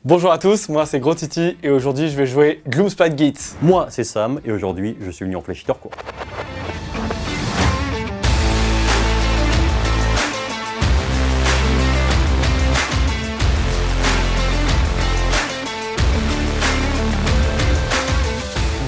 Bonjour à tous, moi c'est Gros Titi et aujourd'hui je vais jouer Gloomspite Gate. Moi c'est Sam et aujourd'hui je suis venu en Flash Hitter court.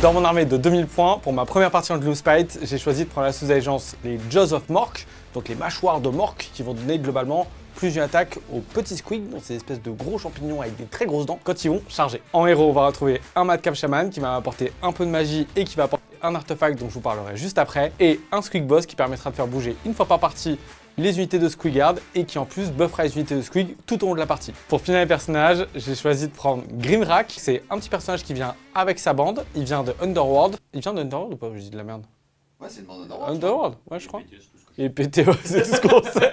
Dans mon armée de 2000 points, pour ma première partie en Gloomspite, j'ai choisi de prendre la sous-allégeance les Jaws of Mork, donc les mâchoires de Mork qui vont donner globalement plus une attaque aux petits squigs, donc ces espèces de gros champignons avec des très grosses dents, quand ils vont charger. En héros, on va retrouver un Madcap Shaman qui va apporter un peu de magie et qui va apporter un artefact dont je vous parlerai juste après, et un Squig Boss qui permettra de faire bouger une fois par partie les unités de Squigard et qui en plus buffera les unités de Squig tout au long de la partie. Pour finir les personnages, j'ai choisi de prendre Grimrak, c'est un petit personnage qui vient avec sa bande, il vient de Underworld. Il vient de Underworld ou pas? Je dis de la merde. Ouais, c'est une bande Underworld. Underworld, ouais je crois. Et PTO, c'est tout ce qu'on sait.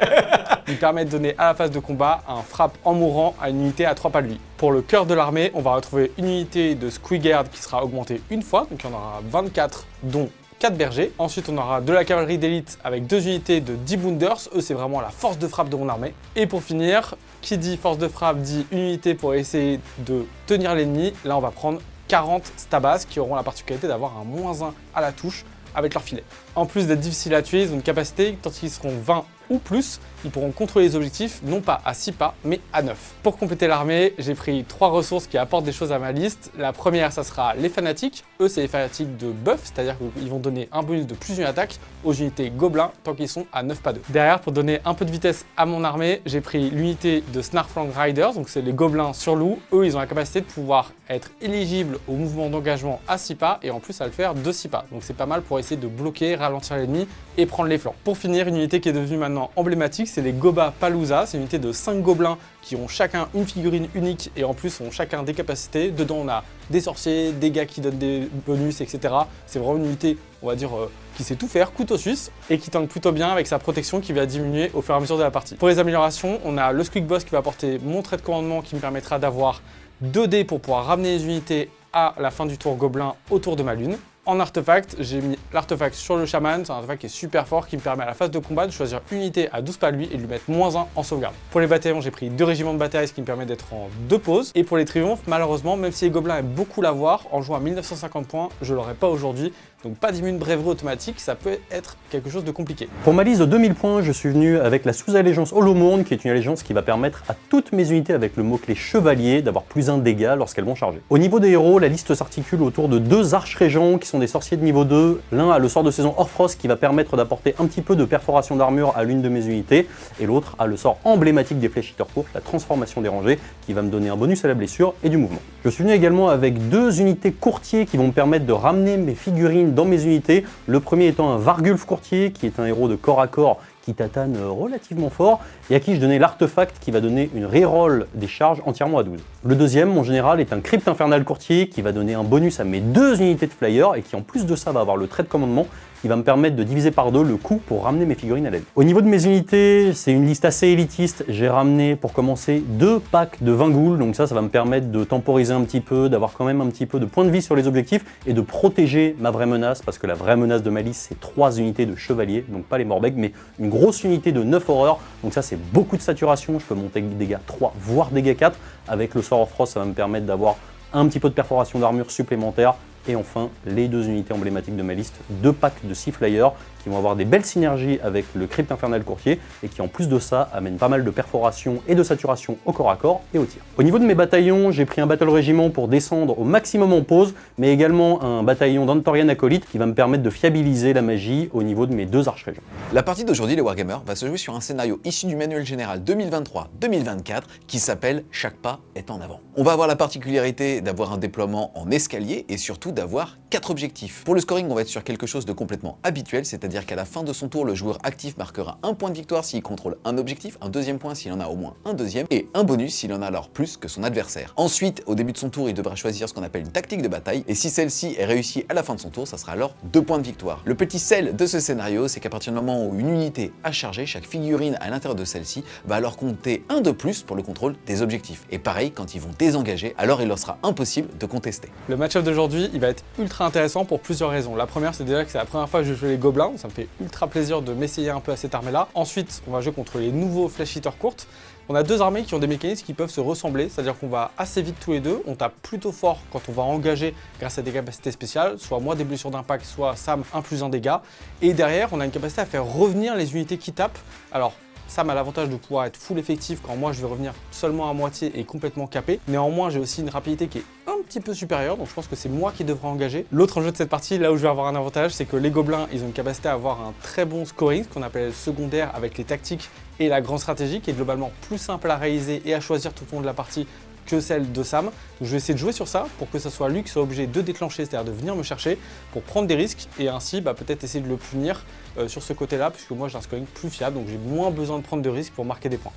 Il permet de donner à la phase de combat un frappe en mourant à une unité à 3 pas de lui. Pour le cœur de l'armée, on va retrouver une unité de Squigard qui sera augmentée une fois, donc il y en aura 24 dont 4 bergers. Ensuite, on aura de la cavalerie d'élite avec 2 unités de 10 Bounders. Eux, c'est vraiment la force de frappe de mon armée. Et pour finir, qui dit force de frappe dit une unité pour essayer de tenir l'ennemi. Là, on va prendre 40 Stabas qui auront la particularité d'avoir un -1 à la touche avec leur filet. En plus d'être difficiles à tuer, ils ont une capacité, quand ils seront 20 ou plus, ils pourront contrôler les objectifs, non pas à 6 pas, mais à 9. Pour compléter l'armée, j'ai pris 3 ressources qui apportent des choses à ma liste. La première, ça sera les fanatiques. Eux, c'est les fanatiques de buff, c'est-à-dire qu'ils vont donner un bonus de plus une attaque aux unités gobelins tant qu'ils sont à 9 pas d'eux. Derrière, pour donner un peu de vitesse à mon armée, j'ai pris l'unité de Snarflank Riders, donc c'est les gobelins sur loup. Eux, ils ont la capacité de pouvoir être éligibles au mouvement d'engagement à 6 pas et en plus à le faire de 6 pas. Donc c'est pas mal pour essayer de bloquer, ralentir l'ennemi et prendre les flancs. Pour finir, une unité qui est devenue maintenant emblématique, c'est les Goba Palooza. C'est une unité de 5 gobelins qui ont chacun une figurine unique et en plus ont chacun des capacités. Dedans, on a des sorciers, des gars qui donnent des bonus, etc. C'est vraiment une unité, on va dire, qui sait tout faire, couteau suisse, et qui tank plutôt bien avec sa protection qui va diminuer au fur et à mesure de la partie. Pour les améliorations, on a le Squig Boss qui va apporter mon trait de commandement qui me permettra d'avoir 2 dés pour pouvoir ramener les unités à la fin du tour gobelin autour de ma lune. En artefact, j'ai mis l'artefact sur le chaman, c'est un artefact qui est super fort, qui me permet à la phase de combat de choisir une unité à 12 pas de lui et de lui mettre -1 en sauvegarde. Pour les bataillons, j'ai pris 2 régiments de bataille, ce qui me permet d'être en 2 pauses. Et pour les triomphes, malheureusement, même si les gobelins aiment beaucoup l'avoir, en jouant à 1950 points, je l'aurai pas aujourd'hui. Donc pas d'immune brèverie automatique, ça peut être quelque chose de compliqué. Pour ma liste de 2000 points, je suis venu avec la sous-allégeance Holomourne, qui est une allégeance qui va permettre à toutes mes unités avec le mot-clé chevalier d'avoir +1 de dégâts lorsqu'elles vont charger. Au niveau des héros, la liste s'articule autour de 2 arches-régents qui sont des sorciers de niveau 2. L'un a le sort de saison Orfrost qui va permettre d'apporter un petit peu de perforation d'armure à l'une de mes unités, et l'autre a le sort emblématique des Flash Hitter courtes, la transformation des rangées, qui va me donner un bonus à la blessure et du mouvement. Je suis venu également avec 2 unités courtiers qui vont me permettre de ramener mes figurines dans mes unités. Le premier étant un Vargulf courtier, qui est un héros de corps à corps qui tatane relativement fort, et à qui je donnais l'artefact qui va donner une reroll des charges entièrement à 12. Le deuxième, mon général, est un Crypte Infernal courtier qui va donner un bonus à mes 2 unités de flyer, et qui en plus de ça va avoir le trait de commandement qui va me permettre de diviser par 2 le coût pour ramener mes figurines à l'aide. Au niveau de mes unités, c'est une liste assez élitiste. J'ai ramené pour commencer 2 packs de 20 ghouls, donc ça va me permettre de temporiser un petit peu, d'avoir quand même un petit peu de points de vie sur les objectifs et de protéger ma vraie menace, parce que la vraie menace de ma liste, c'est 3 unités de chevaliers, donc pas les Morbeg, mais une grosse unité de 9 horreurs, donc ça c'est beaucoup de saturation. Je peux monter avec des dégâts 3 voire dégâts 4. Avec le sort of Frost, ça va me permettre d'avoir un petit peu de perforation d'armure supplémentaire. Et enfin, les 2 unités emblématiques de ma liste, 2 packs de 6 flyers qui vont avoir des belles synergies avec le Crypte Infernal courtier et qui en plus de ça amènent pas mal de perforation et de saturation au corps à corps et au tir. Au niveau de mes bataillons, j'ai pris un battle régiment pour descendre au maximum en pause, mais également un bataillon d'Antorian Acolyte qui va me permettre de fiabiliser la magie au niveau de mes 2 arches-régions. La partie d'aujourd'hui, les Wargamers, va se jouer sur un scénario issu du manuel général 2023-2024 qui s'appelle « Chaque pas est en avant ». On va avoir la particularité d'avoir un déploiement en escalier et surtout d'avoir 4 objectifs. Pour le scoring, on va être sur quelque chose de complètement habituel, c'est-à-dire qu'à la fin de son tour, le joueur actif marquera un point de victoire s'il contrôle un objectif, un deuxième point s'il en a au moins un deuxième, et un bonus s'il en a alors plus que son adversaire. Ensuite, au début de son tour, il devra choisir ce qu'on appelle une tactique de bataille, et si celle-ci est réussie à la fin de son tour, ça sera alors 2 points de victoire. Le petit sel de ce scénario, c'est qu'à partir du moment où une unité a chargé, chaque figurine à l'intérieur de celle-ci va alors compter 1 de plus pour le contrôle des objectifs. Et pareil, quand ils vont désengager, alors il leur sera impossible de contester. Le match-up d'aujourd'hui, il va être ultra ultra intéressant pour plusieurs raisons. La première, c'est déjà que c'est la première fois que je joue les gobelins, ça me fait ultra plaisir de m'essayer un peu à cette armée-là. Ensuite, on va jouer contre les nouveaux Flesh Eater courtes. On a deux armées qui ont des mécanismes qui peuvent se ressembler, c'est-à-dire qu'on va assez vite tous les deux, on tape plutôt fort quand on va engager grâce à des capacités spéciales, soit moi des blessures d'impact, soit Sam 1+1 dégâts. Et derrière, on a une capacité à faire revenir les unités qui tapent. Alors, Sam a l'avantage de pouvoir être full effectif quand moi je vais revenir seulement à moitié et complètement capé. Néanmoins, j'ai aussi une rapidité qui est un petit peu supérieure, donc je pense que c'est moi qui devrais engager. L'autre enjeu de cette partie, là où je vais avoir un avantage, c'est que les gobelins, ils ont une capacité à avoir un très bon scoring, ce qu'on appelle secondaire avec les tactiques et la grande stratégie, qui est globalement plus simple à réaliser et à choisir tout au long de la partie que celle de Sam. Donc je vais essayer de jouer sur ça pour que ce soit lui qui soit obligé de déclencher, c'est-à-dire de venir me chercher pour prendre des risques et ainsi peut-être essayer de le punir sur ce côté-là, puisque moi j'ai un scoring plus fiable, donc j'ai moins besoin de prendre de risques pour marquer des points.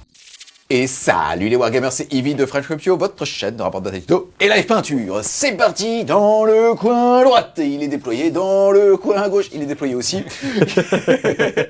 Et salut les Wargamers, c'est Ivy de French Copio, votre chaîne de rapport d'Atecto et live peinture. C'est parti dans le coin droit, il est déployé dans le coin gauche, il est déployé aussi.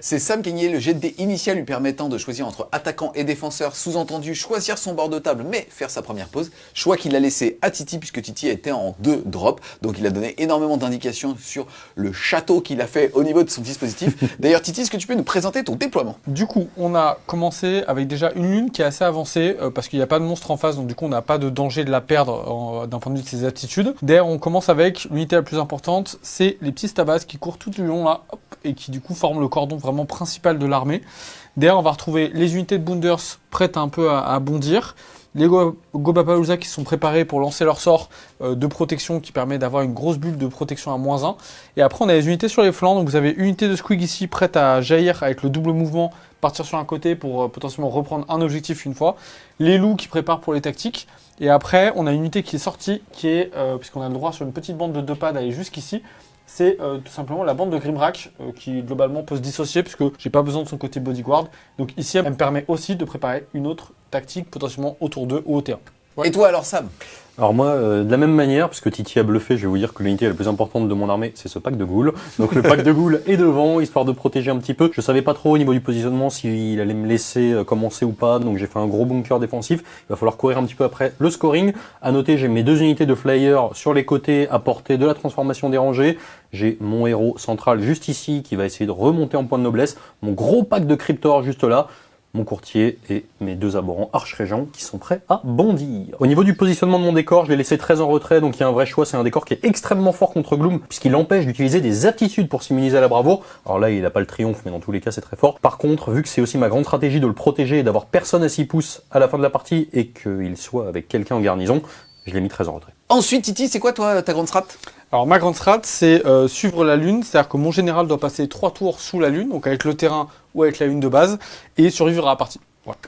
C'est Sam qui a gagné le jet de dés initial lui permettant de choisir entre attaquant et défenseur, sous-entendu choisir son bord de table mais faire sa première pause. Choix qu'il a laissé à Titi puisque Titi était en 2 drops, donc il a donné énormément d'indications sur le château qu'il a fait au niveau de son dispositif. D'ailleurs Titi, est-ce que tu peux nous présenter ton déploiement? Du coup, on a commencé avec déjà une lune qui est assez avancée parce qu'il n'y a pas de monstre en face, donc du coup on n'a pas de danger de la perdre d'un point de vue de ses aptitudes. D'ailleurs, on commence avec l'unité la plus importante, c'est les petits stabas qui courent tout le long là, hop, et qui du coup forment le cordon vraiment principal de l'armée. Derrière, on va retrouver les unités de Bounders prêtes un peu à bondir. Les Gobapalooza qui sont préparés pour lancer leur sort de protection qui permet d'avoir une grosse bulle de protection à -1. Et après, on a les unités sur les flancs. Donc vous avez une unité de Squig ici prête à jaillir avec le double mouvement, partir sur un côté pour potentiellement reprendre un objectif une fois. Les loups qui préparent pour les tactiques. Et après, on a une unité qui est sortie, qui est, puisqu'on a le droit sur une petite bande de 2 pas d'aller jusqu'ici, c'est tout simplement la bande de Grimrak qui globalement peut se dissocier puisque j'ai pas besoin de son côté bodyguard. Donc ici, elle me permet aussi de préparer une autre tactique potentiellement autour d'eux ou au T1. Ouais. Et toi alors Sam? Alors moi, de la même manière, puisque Titi a bluffé, je vais vous dire que l'unité la plus importante de mon armée, c'est ce pack de ghouls. Donc le pack de ghouls est devant, histoire de protéger un petit peu. Je savais pas trop au niveau du positionnement s'il allait me laisser commencer ou pas, donc j'ai fait un gros bunker défensif. Il va falloir courir un petit peu après le scoring. À noter, j'ai mes 2 unités de flyers sur les côtés à portée de la transformation dérangée. J'ai mon héros central juste ici qui va essayer de remonter en point de noblesse. Mon gros pack de Cryptor juste là. Mon courtier et mes 2 aborants archers-régents qui sont prêts à bondir. Au niveau du positionnement de mon décor, je l'ai laissé très en retrait, donc il y a un vrai choix, c'est un décor qui est extrêmement fort contre Gloom, puisqu'il empêche d'utiliser des aptitudes pour s'immuniser à la bravoure. Alors là, il n'a pas le triomphe, mais dans tous les cas, c'est très fort. Par contre, vu que c'est aussi ma grande stratégie de le protéger et d'avoir personne à 6 pouces à la fin de la partie, et qu'il soit avec quelqu'un en garnison, je l'ai mis très en retrait. Ensuite, Titi, c'est quoi toi ta grande strat? Alors ma grande strat, c'est suivre la lune, c'est-à-dire que mon général doit passer 3 tours sous la lune, donc avec le terrain ou avec la lune de base, et survivre à la partie. Voilà.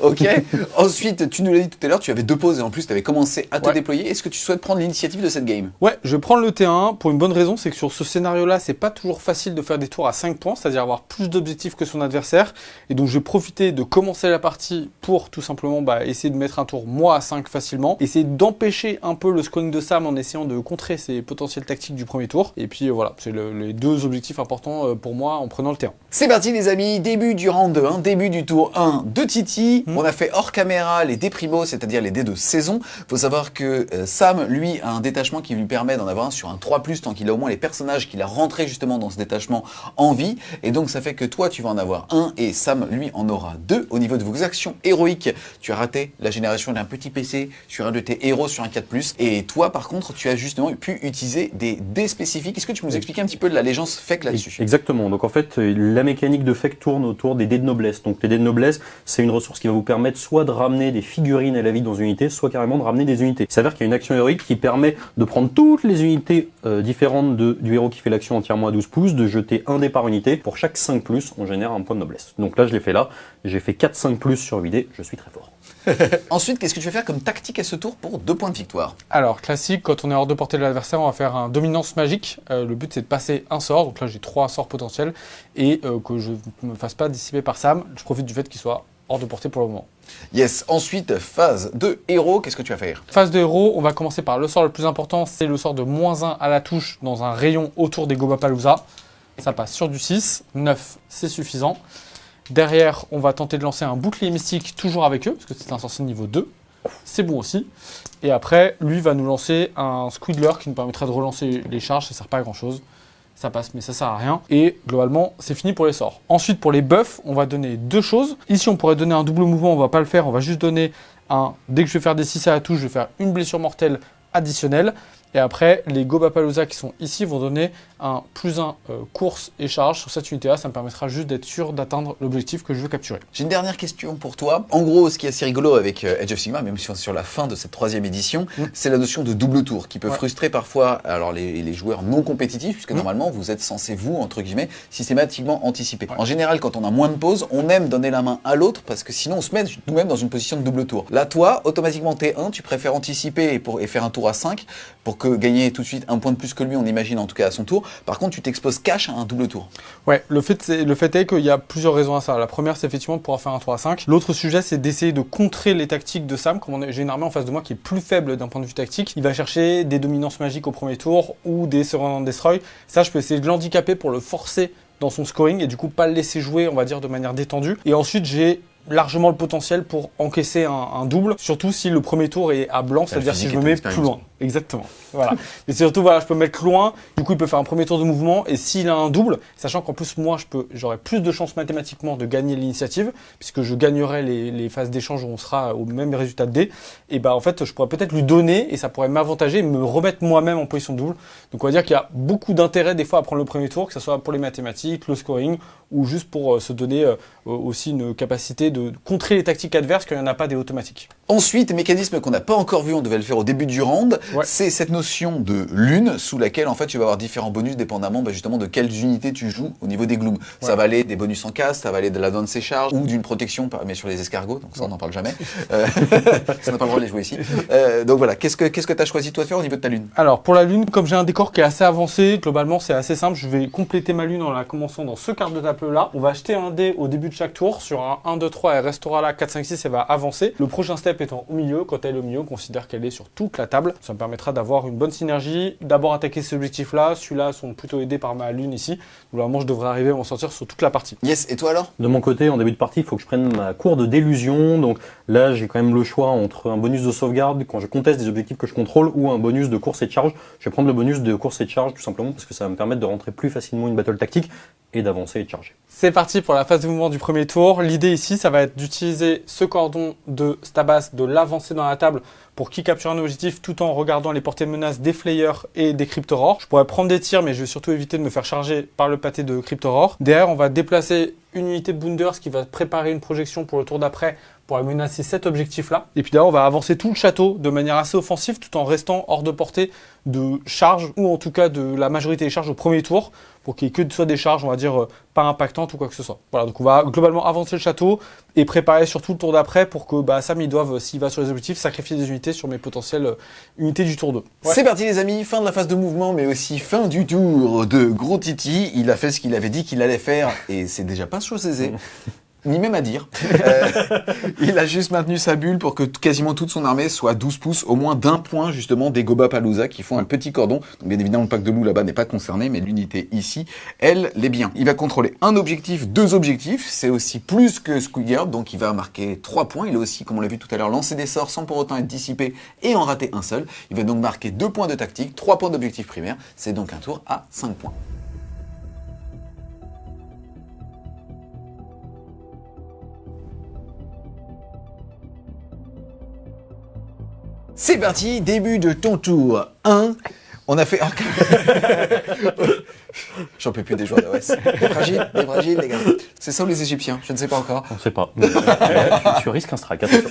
Ok. Ensuite, tu nous l'as dit tout à l'heure, tu avais 2 pauses et en plus tu avais commencé à te déployer. Est-ce que tu souhaites prendre l'initiative de cette game? Ouais, je vais prendre le T1 pour une bonne raison, c'est que sur ce scénario-là, c'est pas toujours facile de faire des tours à 5 points, c'est-à-dire avoir plus d'objectifs que son adversaire. Et donc je vais profiter de commencer la partie pour tout simplement essayer de mettre un tour moi à 5 facilement, essayer d'empêcher un peu le scoring de Sam en essayant de contrer ses potentielles tactiques du premier tour. Et puis voilà, c'est les 2 objectifs importants pour moi en prenant le T1. C'est parti les amis, début du round 2, début du tour 1 de Titi. On a fait hors caméra les dés primo, c'est-à-dire les dés de saison. Faut savoir que Sam, lui, a un détachement qui lui permet d'en avoir un sur un 3+, tant qu'il a au moins les personnages qu'il a rentrés justement dans ce détachement en vie. Et donc ça fait que toi, tu vas en avoir un et Sam, lui, en aura 2. Au niveau de vos actions héroïques, tu as raté la génération d'un petit PC sur un de tes héros sur un 4+. Et toi, par contre, tu as justement pu utiliser des dés spécifiques. Est-ce que tu peux nous expliquer un petit peu de l'allégeance FEC là-dessus? Exactement. Donc en fait, la mécanique de FEC tourne autour des dés de noblesse. Donc les dés de noblesse, c'est une ressource qui va vous permettre soit de ramener des figurines à la vie dans une unité, soit carrément de ramener des unités. Il s'avère qu'il y a une action héroïque qui permet de prendre toutes les unités différentes du héros qui fait l'action entièrement à 12 pouces, de jeter un dé par unité. Pour chaque 5+, on génère un point de noblesse. Donc là, je l'ai fait là. J'ai fait 4 5+ sur 8 dés. Je suis très fort. Ensuite, qu'est-ce que tu vas faire comme tactique à ce tour pour 2 points de victoire? Alors, classique, quand on est hors de portée de l'adversaire, on va faire un dominance magique. Le but, c'est de passer un sort. Donc là, j'ai 3 sorts potentiels et que je ne me fasse pas dissiper par Sam. Je profite du fait qu'il soit hors de portée pour le moment. Yes, ensuite, phase de héros, qu'est-ce que tu vas faire? Phase de héros, on va commencer par le sort le plus important, c'est le sort de -1 à la touche dans un rayon autour des Gobapalooza. Ça passe sur du 6, 9, c'est suffisant. Derrière, on va tenter de lancer un bouclier mystique, toujours avec eux, parce que c'est un sorcier niveau 2. c'est bon aussi. Et après, lui va nous lancer un Squiggler qui nous permettra de relancer les charges, ça sert pas à grand chose. Ça passe, mais ça sert à rien. Et globalement, c'est fini pour les sorts. Ensuite, pour les buffs, on va donner 2 choses. Ici, on pourrait donner un double mouvement, on va pas le faire, on va juste donner un... Dès que je vais faire des 6 à la touche, je vais faire une blessure mortelle additionnelle. Et après, les Gobapalooza qui sont ici vont donner un +1 course et charge sur cette unité-là. Ça me permettra juste d'être sûr d'atteindre l'objectif que je veux capturer. J'ai une dernière question pour toi. En gros, ce qui est assez rigolo avec Age of Sigmar, même si on est sur la fin de cette 3e édition, c'est la notion de double tour qui peut frustrer parfois alors les joueurs non compétitifs, puisque normalement, vous êtes censé, vous, entre guillemets, systématiquement anticiper. En général, quand on a moins de pauses, on aime donner la main à l'autre parce que sinon, on se met nous-mêmes dans une position de double tour. Là, toi, automatiquement, T1, tu préfères anticiper et faire un tour à 5 pour que gagner tout de suite un point de plus que lui, on imagine en tout cas à son tour. Par contre, tu t'exposes cash à un double tour. Ouais, le fait est qu'il y a plusieurs raisons à ça. La première, c'est effectivement de pouvoir faire un tour à 5. L'autre sujet, c'est d'essayer de contrer les tactiques de Sam. Comme j'ai une armée en face de moi qui est plus faible d'un point de vue tactique, il va chercher des dominances magiques au premier tour ou des Surround and Destroy. Ça, je peux essayer de l'handicaper pour le forcer dans son scoring et du coup pas le laisser jouer, on va dire, de manière détendue. Et ensuite, j'ai largement le potentiel pour encaisser un double, surtout si le premier tour est à blanc, c'est-à-dire si je me mets plus loin. Exactement. Voilà. Mais surtout, voilà, je peux me mettre loin, du coup, il peut faire un premier tour de mouvement, et s'il a un double, sachant qu'en plus, moi, j'aurai plus de chances mathématiquement de gagner l'initiative, puisque je gagnerai les phases d'échange où on sera au même résultat de dés, et bah, en fait, je pourrais peut-être lui donner, et ça pourrait m'avantager, et me remettre moi-même en position de double. Donc, on va dire qu'il y a beaucoup d'intérêt, des fois, à prendre le premier tour, que ce soit pour les mathématiques, le scoring, ou juste pour se donner aussi une capacité de contrer les tactiques adverses, qu'il n'y en a pas des automatiques. Ensuite, mécanisme qu'on n'a pas encore vu, on devait le faire au début du round, c'est cette notion de lune sous laquelle en fait tu vas avoir différents bonus dépendamment justement de quelles unités tu joues au niveau des glooms. Ça va aller des bonus en cast, ça va aller de la danse et charge ou d'une protection, mais sur les escargots, donc ça on n'en parle jamais. Ça n'a pas le droit de les jouer ici. Donc voilà, qu'est-ce que tu as choisi toi de faire au niveau de ta lune? Alors pour la lune, comme j'ai un décor qui est assez avancé, globalement c'est assez simple, je vais compléter ma lune en la commençant dans ce quart de table là. On va acheter un dé au début de chaque tour, sur un 1, 2, 3, elle restera là, 4, 5, 6, elle va avancer. Le prochain step étant au milieu, quand elle est au milieu, on considère qu'elle est sur toute la table. Ça me permettra d'avoir une bonne synergie, d'abord attaquer ces objectifs-là, celui-là sont plutôt aidés par ma lune ici. Normalement je devrais arriver à m'en sortir sur toute la partie. Yes, et toi alors? De mon côté, en début de partie, il faut que je prenne ma cour de délusion, donc là j'ai quand même le choix entre un bonus de sauvegarde quand je conteste des objectifs que je contrôle ou un bonus de course et de charge. Je vais prendre le bonus de course et de charge tout simplement parce que ça va me permettre de rentrer plus facilement une battle tactique et d'avancer et de charger. C'est parti pour la phase de mouvement du premier tour. L'idée ici, ça va être d'utiliser ce cordon de Stabas, de l'avancer dans la table pour qu'il capture un objectif tout en regardant les portées de menace des Flayers et des Cryptorors. Je pourrais prendre des tirs, mais je vais surtout éviter de me faire charger par le pâté de Cryptorors. Derrière, on va déplacer une unité de Bounders qui va préparer une projection pour le tour d'après pour menacer cet objectif-là. Et puis derrière, on va avancer tout le château de manière assez offensive tout en restant hors de portée de charge ou en tout cas de la majorité des charges au premier tour pour qu'il n'y ait que soit des charges, on va dire, pas impactantes ou quoi que ce soit. Voilà, donc on va globalement avancer le château et préparer surtout le tour d'après pour que Sam, ils doivent, s'il va sur les objectifs, sacrifier des unités sur mes potentielles unités du tour 2. Ouais. C'est parti les amis, fin de la phase de mouvement mais aussi fin du tour de Gros Titi. Il a fait ce qu'il avait dit qu'il allait faire et c'est déjà pas chose aisée. Ni même à dire. Il a juste maintenu sa bulle pour que quasiment toute son armée soit 12 pouces, au moins d'un point justement des Gobapalooza qui font un petit cordon. Donc bien évidemment le pack de loup là-bas n'est pas concerné, mais l'unité ici, elle, l'est bien. Il va contrôler un objectif, 2 objectifs, c'est aussi plus que Squiggard, donc il va marquer 3 points. Il a aussi, comme on l'a vu tout à l'heure, lancé des sorts sans pour autant être dissipé et en rater un seul. Il va donc marquer 2 points de tactique, 3 points d'objectif primaire, c'est donc un tour à 5 points. C'est parti, début de ton tour 1. On a fait... J'en peux plus des joueurs d'OS. Des fragiles, les gars. C'est ça ou les Égyptiens? Je ne sais pas encore. On ne sait pas. Tu risques un strike, attention.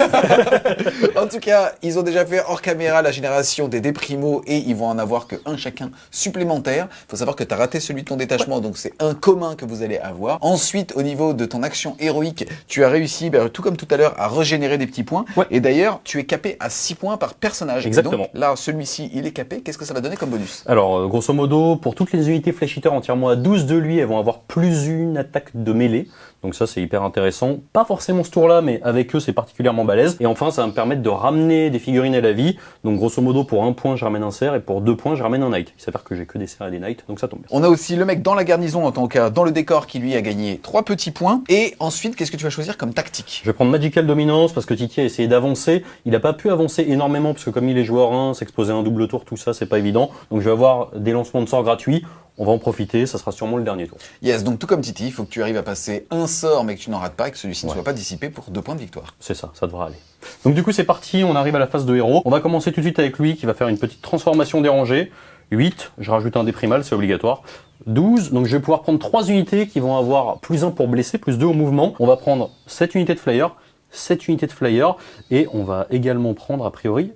En tout cas, ils ont déjà fait hors caméra la génération des Déprimo et ils vont en avoir qu'un chacun supplémentaire. Il faut savoir que tu as raté celui de ton détachement, donc c'est un commun que vous allez avoir. Ensuite, au niveau de ton action héroïque, tu as réussi, tout comme tout à l'heure, à régénérer des petits points. Ouais. Et d'ailleurs, tu es capé à 6 points par personnage. Exactement. Donc, là, celui-ci, il est capé. Qu'est-ce que ça va donner comme bonus? Alors, grosso modo, pour toutes les unités Flesh Eater entièrement à 12 de lui, elles vont avoir plus une attaque de mêlée. Donc ça c'est hyper intéressant. Pas forcément ce tour-là, mais avec eux c'est particulièrement balèze. Et enfin ça va me permettre de ramener des figurines à la vie. Donc grosso modo pour 1 point je ramène un cerf et pour 2 points je ramène un knight. Il s'avère que j'ai que des cerfs et des knights, donc ça tombe bien. On a aussi le mec dans la garnison en tant que dans le décor qui lui a gagné 3 petits points. Et ensuite, qu'est-ce que tu vas choisir comme tactique? Je vais prendre Magical Dominance parce que Titi a essayé d'avancer. Il n'a pas pu avancer énormément parce que comme il est joueur 1, s'exposer à un double tour, tout ça c'est pas évident. Donc je vais avoir des lancements de sorts gratuits. On va en profiter, ça sera sûrement le dernier tour. Yes, donc tout comme Titi, il faut que tu arrives à passer un sort mais que tu n'en rates pas et que celui-ci ne soit pas dissipé pour 2 points de victoire. C'est ça, ça devra aller. Donc du coup c'est parti, on arrive à la phase de héros. On va commencer tout de suite avec lui qui va faire une petite transformation dérangée. 8, je rajoute un dé primal, c'est obligatoire. 12, donc je vais pouvoir prendre 3 unités qui vont avoir plus 1 pour blesser, plus 2 au mouvement. On va prendre 7 unités de flyer, 7 unités de flyer, et on va également prendre a priori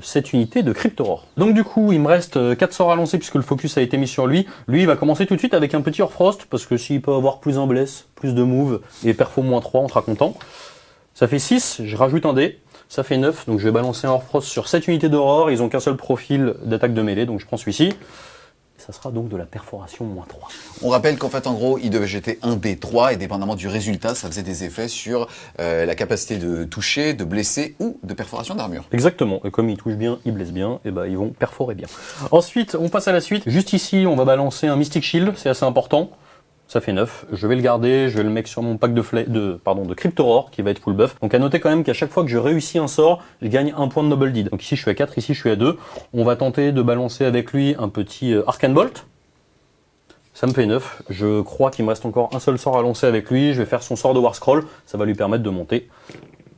7 unités de Cryptorore. Donc du coup il me reste 4 sorts à lancer puisque le focus a été mis sur lui. Lui il va commencer tout de suite avec un petit Orfrost, parce que s'il peut avoir plus 1 bless, plus de move, et perfo moins 3, on sera content. Ça fait 6, je rajoute un dé. Ça fait 9, donc je vais balancer un Orfrost sur 7 unités d'aurore. Ils ont qu'un seul profil d'attaque de mêlée, donc je prends celui-ci. Ça sera donc de la perforation moins 3. On rappelle qu'en fait, en gros, il devait jeter un D3 et dépendamment du résultat, ça faisait des effets sur la capacité de toucher, de blesser ou de perforation d'armure. Exactement, et comme ils touchent bien, ils blessent bien, et ben ils vont perforer bien. Ensuite, on passe à la suite. Juste ici, on va balancer un Mystic Shield, c'est assez important. Ça fait 9, je vais le garder, je vais le mettre sur mon pack de Cryptorore qui va être full buff. Donc à noter quand même qu'à chaque fois que je réussis un sort, je gagne 1 point de Noble Deed. Donc ici je suis à 4, ici je suis à 2. On va tenter de balancer avec lui un petit Arcane Bolt. Ça me fait 9. Je crois qu'il me reste encore un seul sort à lancer avec lui. Je vais faire son sort de War Scroll, ça va lui permettre de monter.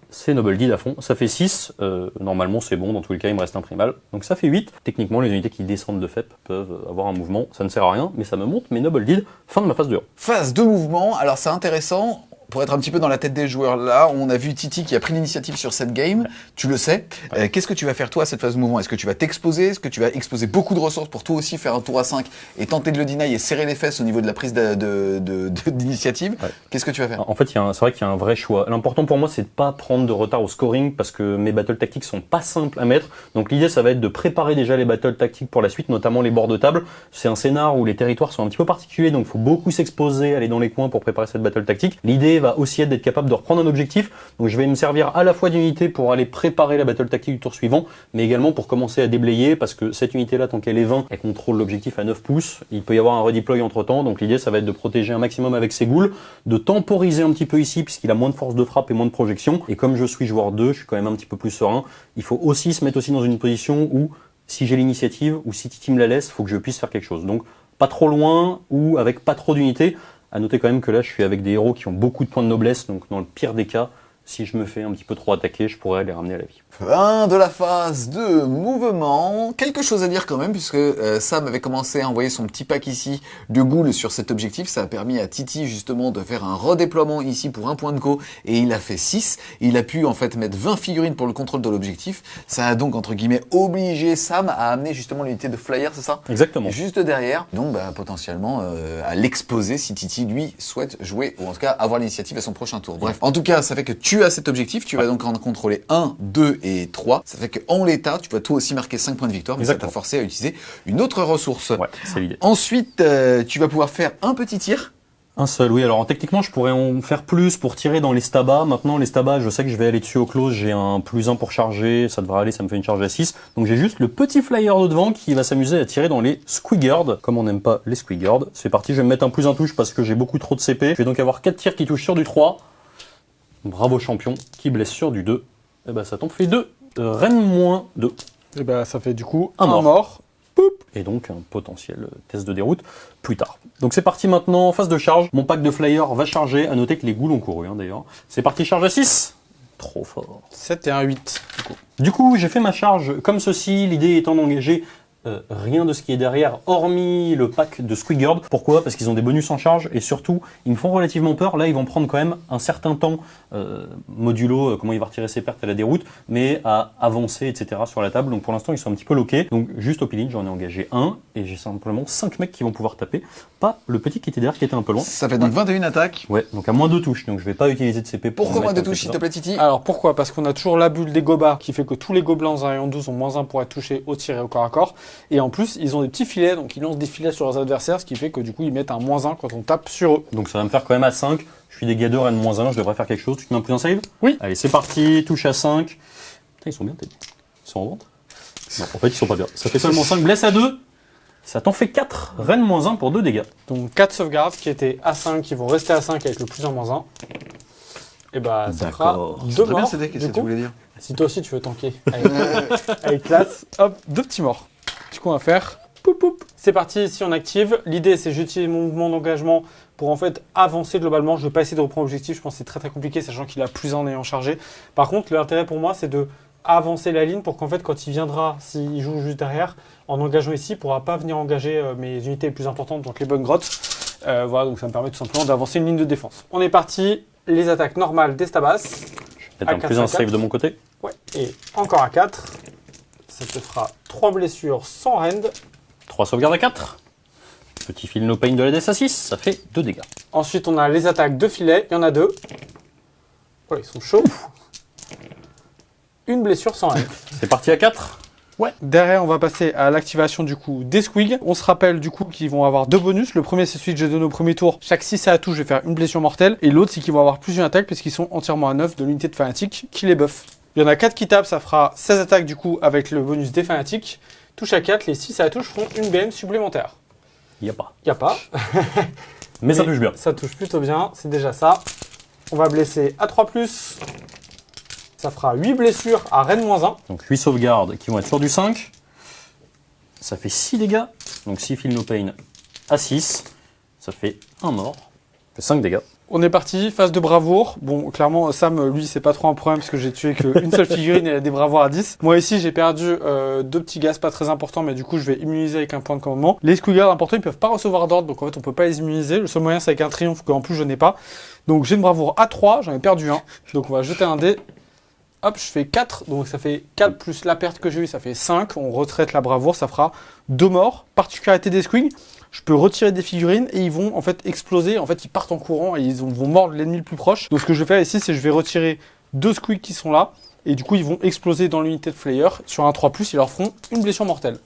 C'est Noble Deed à fond, ça fait 6, normalement c'est bon, dans tous les cas il me reste un primal, donc ça fait 8. Techniquement les unités qui descendent de FEP peuvent avoir un mouvement, ça ne sert à rien, mais ça me monte mes Noble Deed, fin de ma phase de héros. Phase de mouvement, alors c'est intéressant, pour être un petit peu dans la tête des joueurs là, on a vu Titi qui a pris l'initiative sur cette game, tu le sais. Qu'est-ce que tu vas faire toi à cette phase de mouvement? Est-ce que tu vas t'exposer? Est-ce que tu vas exposer beaucoup de ressources pour toi aussi faire un tour à 5 et tenter de le deny et serrer les fesses au niveau de la prise d'initiative? Qu'est-ce que tu vas faire? En fait, c'est vrai qu'il y a un vrai choix. L'important pour moi, c'est de pas prendre de retard au scoring parce que mes battles tactiques sont pas simples à mettre. Donc l'idée, ça va être de préparer déjà les battles tactiques pour la suite, notamment les bords de table. C'est un scénar où les territoires sont un petit peu particuliers, donc il faut beaucoup s'exposer, aller dans les coins pour préparer cette battle tactique. L'idée va aussi être d'être capable de reprendre un objectif, donc je vais me servir à la fois d'unité pour aller préparer la battle tactique du tour suivant, mais également pour commencer à déblayer, parce que cette unité-là, tant qu'elle est 20, elle contrôle l'objectif à 9 pouces, il peut y avoir un redeploy entre temps, donc l'idée ça va être de protéger un maximum avec ses ghouls, de temporiser un petit peu ici, puisqu'il a moins de force de frappe et moins de projection, et comme je suis joueur 2, je suis quand même un petit peu plus serein, il faut aussi se mettre aussi dans une position où, si j'ai l'initiative, ou si Titi me la laisse, il faut que je puisse faire quelque chose, donc pas trop loin, ou avec pas trop d'unités. À noter quand même que là, je suis avec des héros qui ont beaucoup de points de noblesse, donc dans le pire des cas, si je me fais un petit peu trop attaquer, je pourrais les ramener à la vie. Fin de la phase de mouvement. Quelque chose à dire quand même, puisque Sam avait commencé à envoyer son petit pack ici de ghouls sur cet objectif. Ça a permis à Titi justement de faire un redéploiement ici pour 1 point de co, et il a fait 6. Il a pu en fait mettre 20 figurines pour le contrôle de l'objectif. Ça a donc entre guillemets obligé Sam à amener justement l'unité de flyer, c'est ça? Exactement. Juste derrière, donc potentiellement à l'exposer si Titi lui souhaite jouer, ou en tout cas avoir l'initiative à son prochain tour. Bref, en tout cas ça fait que tu as cet objectif, tu vas donc en contrôler 1, 2 et 3. Ça fait qu'en l'état, tu vas toi aussi marquer 5 points de victoire, mais ça t'a forcé à utiliser une autre ressource. Ouais, c'est l'idée. Ensuite, tu vas pouvoir faire un petit tir. Un seul, oui. Alors techniquement, je pourrais en faire plus pour tirer dans les stabas. Maintenant, les stabas, je sais que je vais aller dessus au close. J'ai un +1 pour charger, ça devrait aller, ça me fait une charge à 6. Donc j'ai juste le petit flyer de devant qui va s'amuser à tirer dans les squiggards. Comme on n'aime pas les squiggards, c'est parti. Je vais me mettre un +1 touche parce que j'ai beaucoup trop de CP. Je vais donc avoir 4 tirs qui touchent sur du 3. Bravo champion, qui blesse sur du 2. Et bah ça t'en fait 2. Reine moins 2. Et bah ça fait du coup un mort. Poup. Et donc un potentiel test de déroute plus tard. Donc c'est parti maintenant, phase de charge. Mon pack de flyers va charger. À noter que les ghouls ont couru d'ailleurs. C'est parti, charge à 6. Trop fort. 7 et un 8 du coup. Du coup, j'ai fait ma charge comme ceci. L'idée étant d'engager rien de ce qui est derrière, hormis le pack de Squigard. Pourquoi? Parce qu'ils ont des bonus en charge et surtout, ils me font relativement peur. Là, ils vont prendre quand même un certain temps, modulo comment il va retirer ses pertes à la déroute, mais à avancer, etc. sur la table. Donc pour l'instant, ils sont un petit peu loqués. Donc juste au peeling, j'en ai engagé un et j'ai simplement 5 mecs qui vont pouvoir taper. Pas le petit qui était derrière, qui était un peu loin. Ça fait donc 21 attaques. Ouais, donc à moins 2 touches. Donc je vais pas utiliser de CP pour. Pourquoi moins 2 touches, s'il te plaît, Titi? Alors pourquoi? Parce qu'on a toujours la bulle des gobas qui fait que tous les gobelins en rayon 12 ont -1 pour être touchés au tir et au corps à corps. Et en plus, ils ont des petits filets, donc ils lancent des filets sur leurs adversaires, ce qui fait que du coup, ils mettent un -1 quand on tape sur eux. Donc ça va me faire quand même à 5. Je suis dégâts 2, reine -1, je devrais faire quelque chose. Tu te mets un plus un save? Oui. Allez, c'est parti, touche à 5. Putain, ils sont bien, t'as dit. Ils sont en vente? Non, en fait, ils sont pas bien. Ça fait seulement 5, blesse à 2. Ça t'en fait 4, reine -1 pour 2 dégâts. Donc 4 sauvegardes qui étaient à 5, qui vont rester à 5 avec le plus 1 -1. Et bah ça fera D'accord. 2 Très bien, morts. c'était, qu'est-ce du que tu coup. voulais dire? Si toi aussi tu veux tanker avec classe, hop, 2 petits morts. Du coup on va faire poup poup. C'est parti, ici on active. L'idée c'est j'utilise mon mouvement d'engagement pour en fait avancer globalement. Je ne vais pas essayer de reprendre l'objectif, je pense que c'est très compliqué sachant qu'il a plus 1 en ayant chargé. Par contre l'intérêt pour moi c'est de avancer la ligne pour qu'en fait quand il viendra, s'il joue juste derrière, en engageant ici, il ne pourra pas venir engager mes unités les plus importantes, donc les bonnes grottes. Voilà, donc ça me permet tout simplement d'avancer une ligne de défense. On est parti, les attaques normales d'Estabas. Je vais mettre un À plus un 4 à 4. save de mon côté. Ouais, et encore à 4. Ça te fera 3 blessures sans rend. 3 sauvegardes à 4. Petit fil no pain de la DS à 6, ça fait 2 dégâts. Ensuite, on a les attaques de filet. Il y en a 2. Ouais, ils sont chauds. Une blessure sans rend. C'est parti à 4. Ouais. Derrière, on va passer à l'activation du coup des squigs. On se rappelle du coup qu'ils vont avoir 2 bonus. Le premier, c'est celui que j'ai donné au premier tour. Chaque 6 à la touche, je vais faire une blessure mortelle. Et l'autre, c'est qu'ils vont avoir plus d'une attaque puisqu'ils sont entièrement à 9 de l'unité de fanatique qui les buff. Il y en a 4 qui tapent, ça fera 16 attaques du coup avec le bonus des fanatiques. Touche à 4, les 6 à la touche feront une BM supplémentaire. Il n'y a pas. Il n'y a pas. Mais ça touche bien. Ça touche plutôt bien, c'est déjà ça. On va blesser à 3+. Ça fera 8 blessures à reine -1. Donc 8 sauvegardes qui vont être sur du 5. Ça fait 6 dégâts. Donc 6 fil no pain à 6. Ça fait 1 mort. Ça fait 5 dégâts. On est parti, phase de bravoure. Bon, clairement, Sam, lui, c'est pas trop un problème parce que j'ai tué qu'une seule figurine et il a des bravoures à 10. Moi, ici, j'ai perdu 2 petits gaz pas très importants, mais du coup, je vais immuniser avec un point de commandement. Les squiggards importants, ils peuvent pas recevoir d'ordre, donc en fait, on peut pas les immuniser. Le seul moyen, c'est avec un triomphe qu'en plus, je n'ai pas. Donc, j'ai une bravoure à 3, j'en ai perdu un. Donc, on va jeter un dé. Hop, je fais 4, donc ça fait 4 plus la perte que j'ai eue, ça fait 5. On retraite la bravoure, ça fera 2 morts. Particularité des squigs, je peux retirer des figurines et ils vont en fait exploser. En fait, ils partent en courant et vont mordre l'ennemi le plus proche. Donc ce que je vais faire ici, c'est que je vais retirer 2 squigs qui sont là. Et du coup, ils vont exploser dans l'unité de Flayer. Sur un 3+, ils leur feront une blessure mortelle.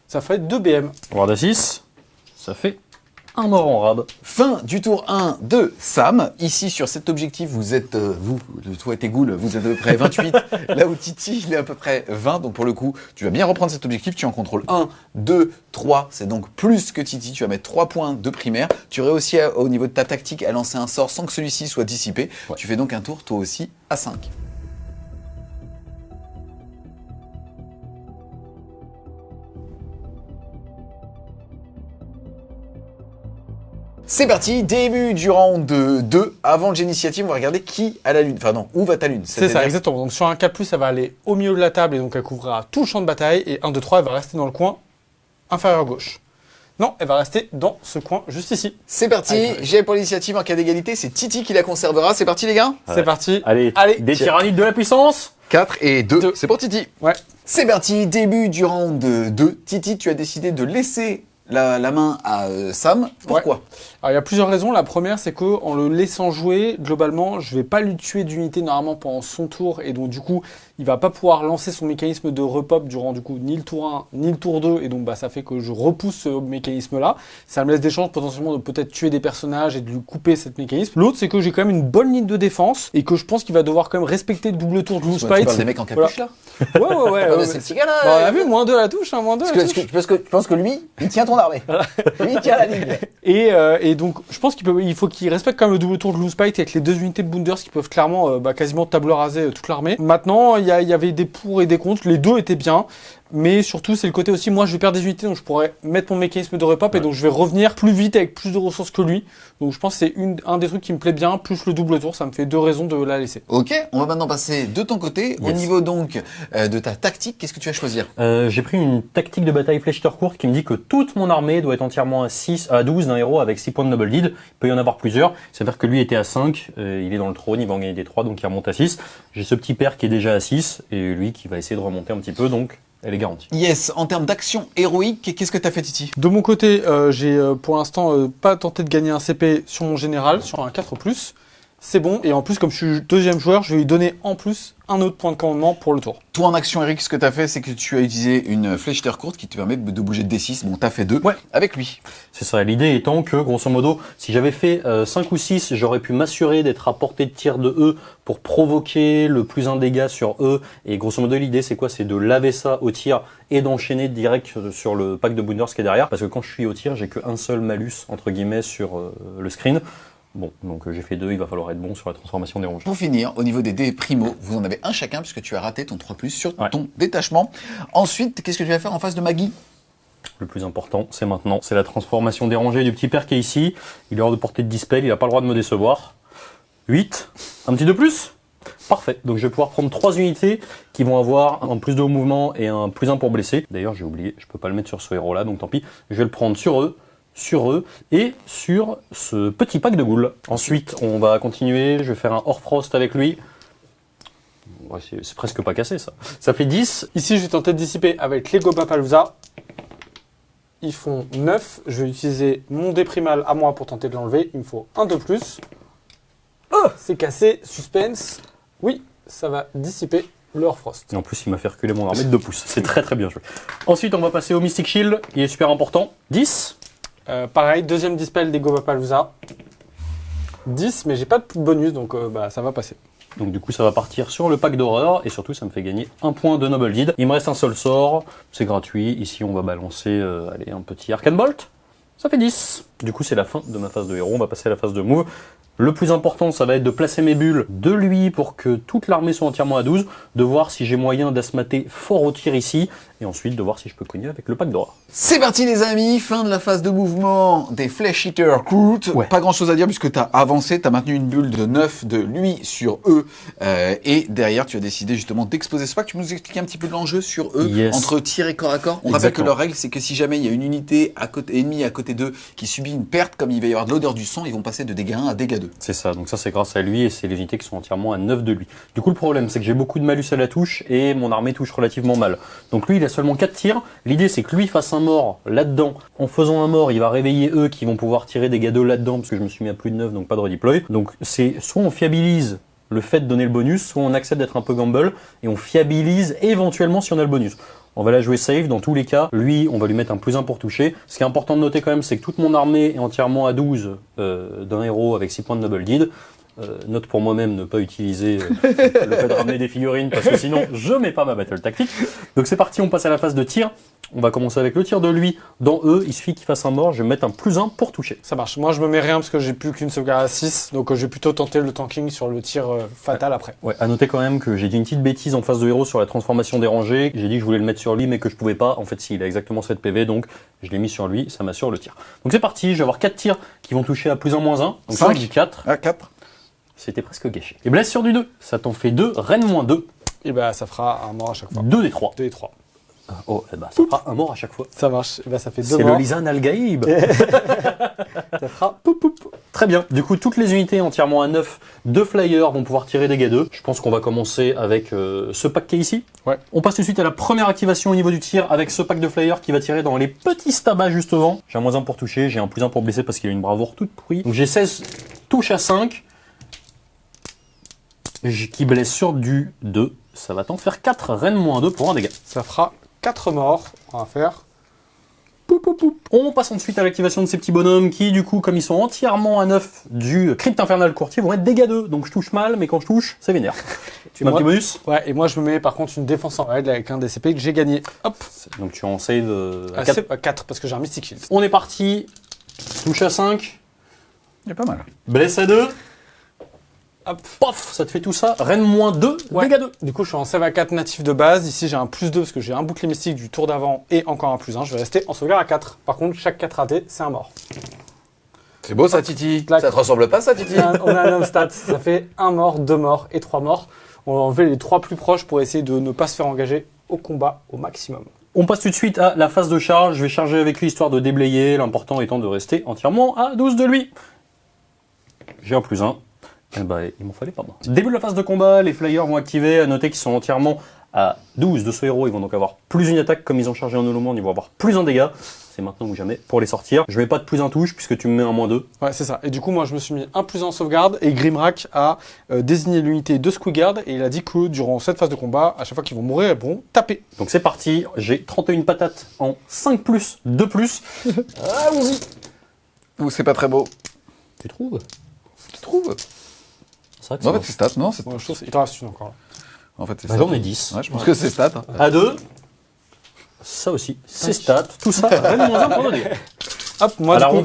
Ça fait 2 BM. Rad à 6. Ça fait 1 mort en rad. Fin du tour 1 de Sam. Ici, sur cet objectif, vous êtes, toi et tes ghouls, vous êtes à peu près 28. Là où Titi, il est à peu près 20. Donc pour le coup, tu vas bien reprendre cet objectif. Tu en contrôles 1, 2, 3. C'est donc plus que Titi. Tu vas mettre 3 points de primaire. Tu réussis au niveau de ta tactique à lancer un sort sans que celui-ci soit dissipé. Ouais. Tu fais donc un tour, toi aussi, à 5. C'est parti, début du round 2. Avant le jet d'initiative, on va regarder qui a la lune. Enfin non, où va ta lune? C'est ça, exactement. Donc sur un 4+, elle va aller au milieu de la table et donc elle couvrira tout le champ de bataille. Et 1, 2, 3, elle va rester dans le coin inférieur gauche. Non, elle va rester dans ce coin juste ici. C'est parti, jet pour l'initiative en cas d'égalité. C'est Titi qui la conservera. C'est parti les gars? C'est parti. Allez, des tyrannides de la puissance. 4 et 2. C'est pour Titi. Ouais. C'est parti, début du round 2. Titi, tu as décidé de laisser la main à Sam. Pourquoi? Alors il y a plusieurs raisons. La première, c'est qu'en le laissant jouer, globalement, je vais pas lui tuer d'unité normalement pendant son tour. Et donc du coup, il va pas pouvoir lancer son mécanisme de repop durant du coup ni le tour 1 ni le tour 2. Et donc bah, ça fait que je repousse ce mécanisme-là. Ça me laisse des chances potentiellement de peut-être tuer des personnages et de lui couper cette mécanisme. L'autre, c'est que j'ai quand même une bonne ligne de défense et que je pense qu'il va devoir quand même respecter le double tour de Blue Spite. Tu parles des mecs en capuche là? Ouais. C'est le petit gars là. Bah, on a vu, -2 à la touche, -2 à la touche. Tu penses que lui, il tient ton armée. Lui, il tient la ligne. Et donc, je pense qu'il faut qu'il respecte quand même le double tour de Blue Spite avec les 2 unités de Bounders qui peuvent clairement quasiment table raser toute l'armée. Maintenant, il y avait des pour et des contre. Les 2 étaient bien. Mais surtout, c'est le côté aussi, moi je vais perdre des unités, donc je pourrais mettre mon mécanisme de repop et donc je vais revenir plus vite avec plus de ressources que lui. Donc je pense que c'est un des trucs qui me plaît bien, plus le double tour, ça me fait 2 raisons de la laisser. Ok, on va maintenant passer de ton côté. Yes. Au niveau donc de ta tactique, qu'est-ce que tu vas choisir? J'ai pris une tactique de bataille flécheteur courte qui me dit que toute mon armée doit être entièrement à 12 d'un héros avec 6 points de noble lead. Il peut y en avoir plusieurs. C'est-à-dire que lui était à 5, il est dans le trône, il va en gagner des 3, donc il remonte à 6. J'ai ce petit père qui est déjà à 6 et lui qui va essayer de remonter un petit peu, donc elle est garantie. Yes, en termes d'action héroïque, qu'est-ce que tu as fait, Titi? De mon côté, j'ai pour l'instant pas tenté de gagner un CP sur mon général, sur un 4+. c'est bon. Et en plus, comme je suis deuxième joueur, je vais lui donner en plus un autre point de commandement pour le tour. Toi, en action, Eric, ce que tu as fait, c'est que tu as utilisé une flèche terre courte qui te permet de bouger de D6. Bon, tu as fait 2 avec lui. C'est ça, l'idée étant que, grosso modo, si j'avais fait 5 ou 6, j'aurais pu m'assurer d'être à portée de tir de E pour provoquer le plus 1 dégât sur E. Et grosso modo, l'idée, c'est quoi? C'est de laver ça au tir et d'enchaîner direct sur le pack de Bounders qui est derrière. Parce que quand je suis au tir, j'ai qu'un seul malus, entre guillemets, sur le screen. Bon, donc j'ai fait 2, il va falloir être bon sur la transformation des ronges. Pour finir, au niveau des dés primo, vous en avez un chacun puisque tu as raté ton 3+, sur ton détachement. Ensuite, qu'est-ce que tu vas faire en face de Maggie? Le plus important, c'est maintenant, c'est la transformation dérangée du petit père qui est ici. Il est hors de portée de dispel, il n'a pas le droit de me décevoir. 8, un petit de plus. Parfait, donc je vais pouvoir prendre 3 unités qui vont avoir un plus 2 au mouvement et un plus 1 pour blesser. D'ailleurs, j'ai oublié, je peux pas le mettre sur ce héros là, donc tant pis. Je vais le prendre sur eux et sur ce petit pack de goules. Ensuite, on va continuer, je vais faire un Horfrost avec lui. Ouais, c'est presque pas cassé ça. Ça fait 10. Ici, je vais tenter de dissiper avec les Gobapalooza. Ils font 9. Je vais utiliser mon dé primal à moi pour tenter de l'enlever. Il me faut un de plus. Oh, c'est cassé. Suspense. Oui, ça va dissiper le Horfrost. Et en plus, il m'a fait reculer mon armée de 2 pouces. C'est très très bien joué. Ensuite, on va passer au Mystic Shield. Il est super important. 10. Pareil, deuxième dispel des Gobapalooza. 10, mais j'ai pas de bonus, donc ça va passer. Donc du coup, ça va partir sur le pack d'horreur, et surtout, ça me fait gagner un point de Noble Deed. Il me reste un seul sort, c'est gratuit. Ici, on va balancer allez, un petit Arcane Bolt. Ça fait 10. Du coup, c'est la fin de ma phase de héros. On va passer à la phase de move. Le plus important, ça va être de placer mes bulles de lui pour que toute l'armée soit entièrement à 12, de voir si j'ai moyen d'asmater fort au tir ici, et ensuite de voir si je peux cogner avec le pack d'horreur. C'est parti les amis, fin de la phase de mouvement des Flesh Eater Groot. Pas grand chose à dire puisque tu as avancé, tu as maintenu une bulle de 9 de lui sur eux, et derrière tu as décidé justement d'exposer ce pack. Tu peux nous expliquer un petit peu de l'enjeu sur eux, entre tir et corps à corps? On rappelle que leur règle c'est que si jamais il y a une unité ennemie à côté d'eux qui subit une perte, comme il va y avoir de l'odeur du sang, ils vont passer de dégâts 1 à dégâts 2. C'est ça, donc ça c'est grâce à lui et c'est les unités qui sont entièrement à 9 de lui. Du coup le problème c'est que j'ai beaucoup de malus à la touche et mon armée touche relativement mal. Donc lui il a seulement 4 tirs, l'idée c'est que lui fasse un mort là-dedans. En faisant un mort il va réveiller eux qui vont pouvoir tirer des dégâts 2 là-dedans parce que je me suis mis à plus de 9 donc pas de redeploy. Donc c'est soit on fiabilise le fait de donner le bonus, soit on accepte d'être un peu gamble et on fiabilise éventuellement si on a le bonus. On va la jouer safe dans tous les cas. Lui, on va lui mettre un plus 1 pour toucher. Ce qui est important de noter quand même, c'est que toute mon armée est entièrement à 12 d'un héros avec 6 points de Noble Deed. Note pour moi-même ne pas utiliser le fait de ramener des figurines parce que sinon je mets pas ma battle tactique. Donc c'est parti, on passe à la phase de tir. On va commencer avec le tir de lui dans eux. Il suffit qu'il fasse un mort, je vais mettre un plus 1 pour toucher. Ça marche. Moi je me mets rien parce que j'ai plus qu'une sauvegarde à 6, donc je vais plutôt tenter le tanking sur le tir fatal après. Ouais, à noter quand même que j'ai dit une petite bêtise en phase de héros sur la transformation dérangée. J'ai dit que je voulais le mettre sur lui mais que je pouvais pas. En fait si, il a exactement 7 PV donc je l'ai mis sur lui, ça m'assure le tir. Donc c'est parti, je vais avoir 4 tirs qui vont toucher à plus 1 moins 1. Donc 5 du 4. Ah 4. C'était presque gâché. Et blesse sur du 2, ça t'en fait 2, reine moins 2. Et ça fera un mort à chaque fois. 2 des 3. 2 et 3. Oh, et ça fera un mort à chaque fois. Ça marche. Et ça fait 2 C'est morts. le Lisan Al-Gaïb. Ça fera poup poup. Très bien. Du coup, toutes les unités entièrement à 9 de flyers vont pouvoir tirer dégâts 2. Je pense qu'on va commencer avec ce pack qui est ici. Ouais. On passe tout de suite à la première activation au niveau du tir avec ce pack de flyers qui va tirer dans les petits stabas juste devant. J'ai un moins 1 pour toucher, j'ai un plus 1 pour blesser parce qu'il a une bravoure toute pourrie. Donc j'ai 16 touches à 5. Qui blesse sur du 2. Ça va t'en faire 4, reine moins 2 pour un dégât. Ça fera 4 morts. On va faire. Poup, poup, poup. On passe ensuite à l'activation de ces petits bonhommes qui, du coup, comme ils sont entièrement à 9 du Crypte Infernal Courtier, vont être dégâts 2. Donc je touche mal, mais quand je touche, c'est vénère. Tu mets un petit bonus? Ouais, et moi je me mets par contre une défense en règle avec un DCP que j'ai gagné. Hop. Donc tu en save à 4. 4. À 4 parce que j'ai un Mystic Shield. On est parti. Touche à 5. Il est pas mal. Blesse à 2. Hop. Pof, ça te fait tout ça. Reine moins 2, Ouais. dégâts 2. Du coup, je suis en save à 4 natif de base. Ici, j'ai un plus 2 parce que j'ai un bouclier mystique du tour d'avant et encore un plus 1. Je vais rester en sauvegarde à 4. Par contre, chaque 4 ratés, c'est un mort. C'est beau ça Titi. Clac. Ça te ressemble pas ça Titi? On a un homme stat. Ça fait 1 mort, 2 morts et 3 morts. On va enlever les 3 plus proches pour essayer de ne pas se faire engager au combat au maximum. On passe tout de suite à la phase de charge. Je vais charger avec lui histoire de déblayer. L'important étant de rester entièrement à 12 de lui. J'ai un plus 1. Eh ben, il m'en fallait pas moi. Début de la phase de combat, les flyers vont activer. À noter qu'ils sont entièrement à 12 de ce héros, ils vont donc avoir plus une attaque, comme ils ont chargé en holomonde, ils vont avoir plus un dégât. C'est maintenant ou jamais pour les sortir. Je mets pas de plus un touche puisque tu me mets un -2. Ouais, c'est ça. Et du coup, moi, je me suis mis un plus en sauvegarde et Grimrak a désigné l'unité de Squigard et il a dit que durant cette phase de combat, à chaque fois qu'ils vont mourir, elles pourront taper. Donc c'est parti, j'ai 31 patates en 5+, 2+. Allons-y. Ou c'est pas très beau. Tu trouves? Tu trouves? C'est vrai que Non, en c'est fait, c'est stat, non c'est... Ouais, je trouve qu'il t'en reste une encore là. En fait, c'est bah, stat. j'en ai 10. Ouais, je pense que c'est stat. Hein. À 2. Ça aussi, c'est stats, tout ça, rien de moins 1 pour donner. Hop, moi, Alors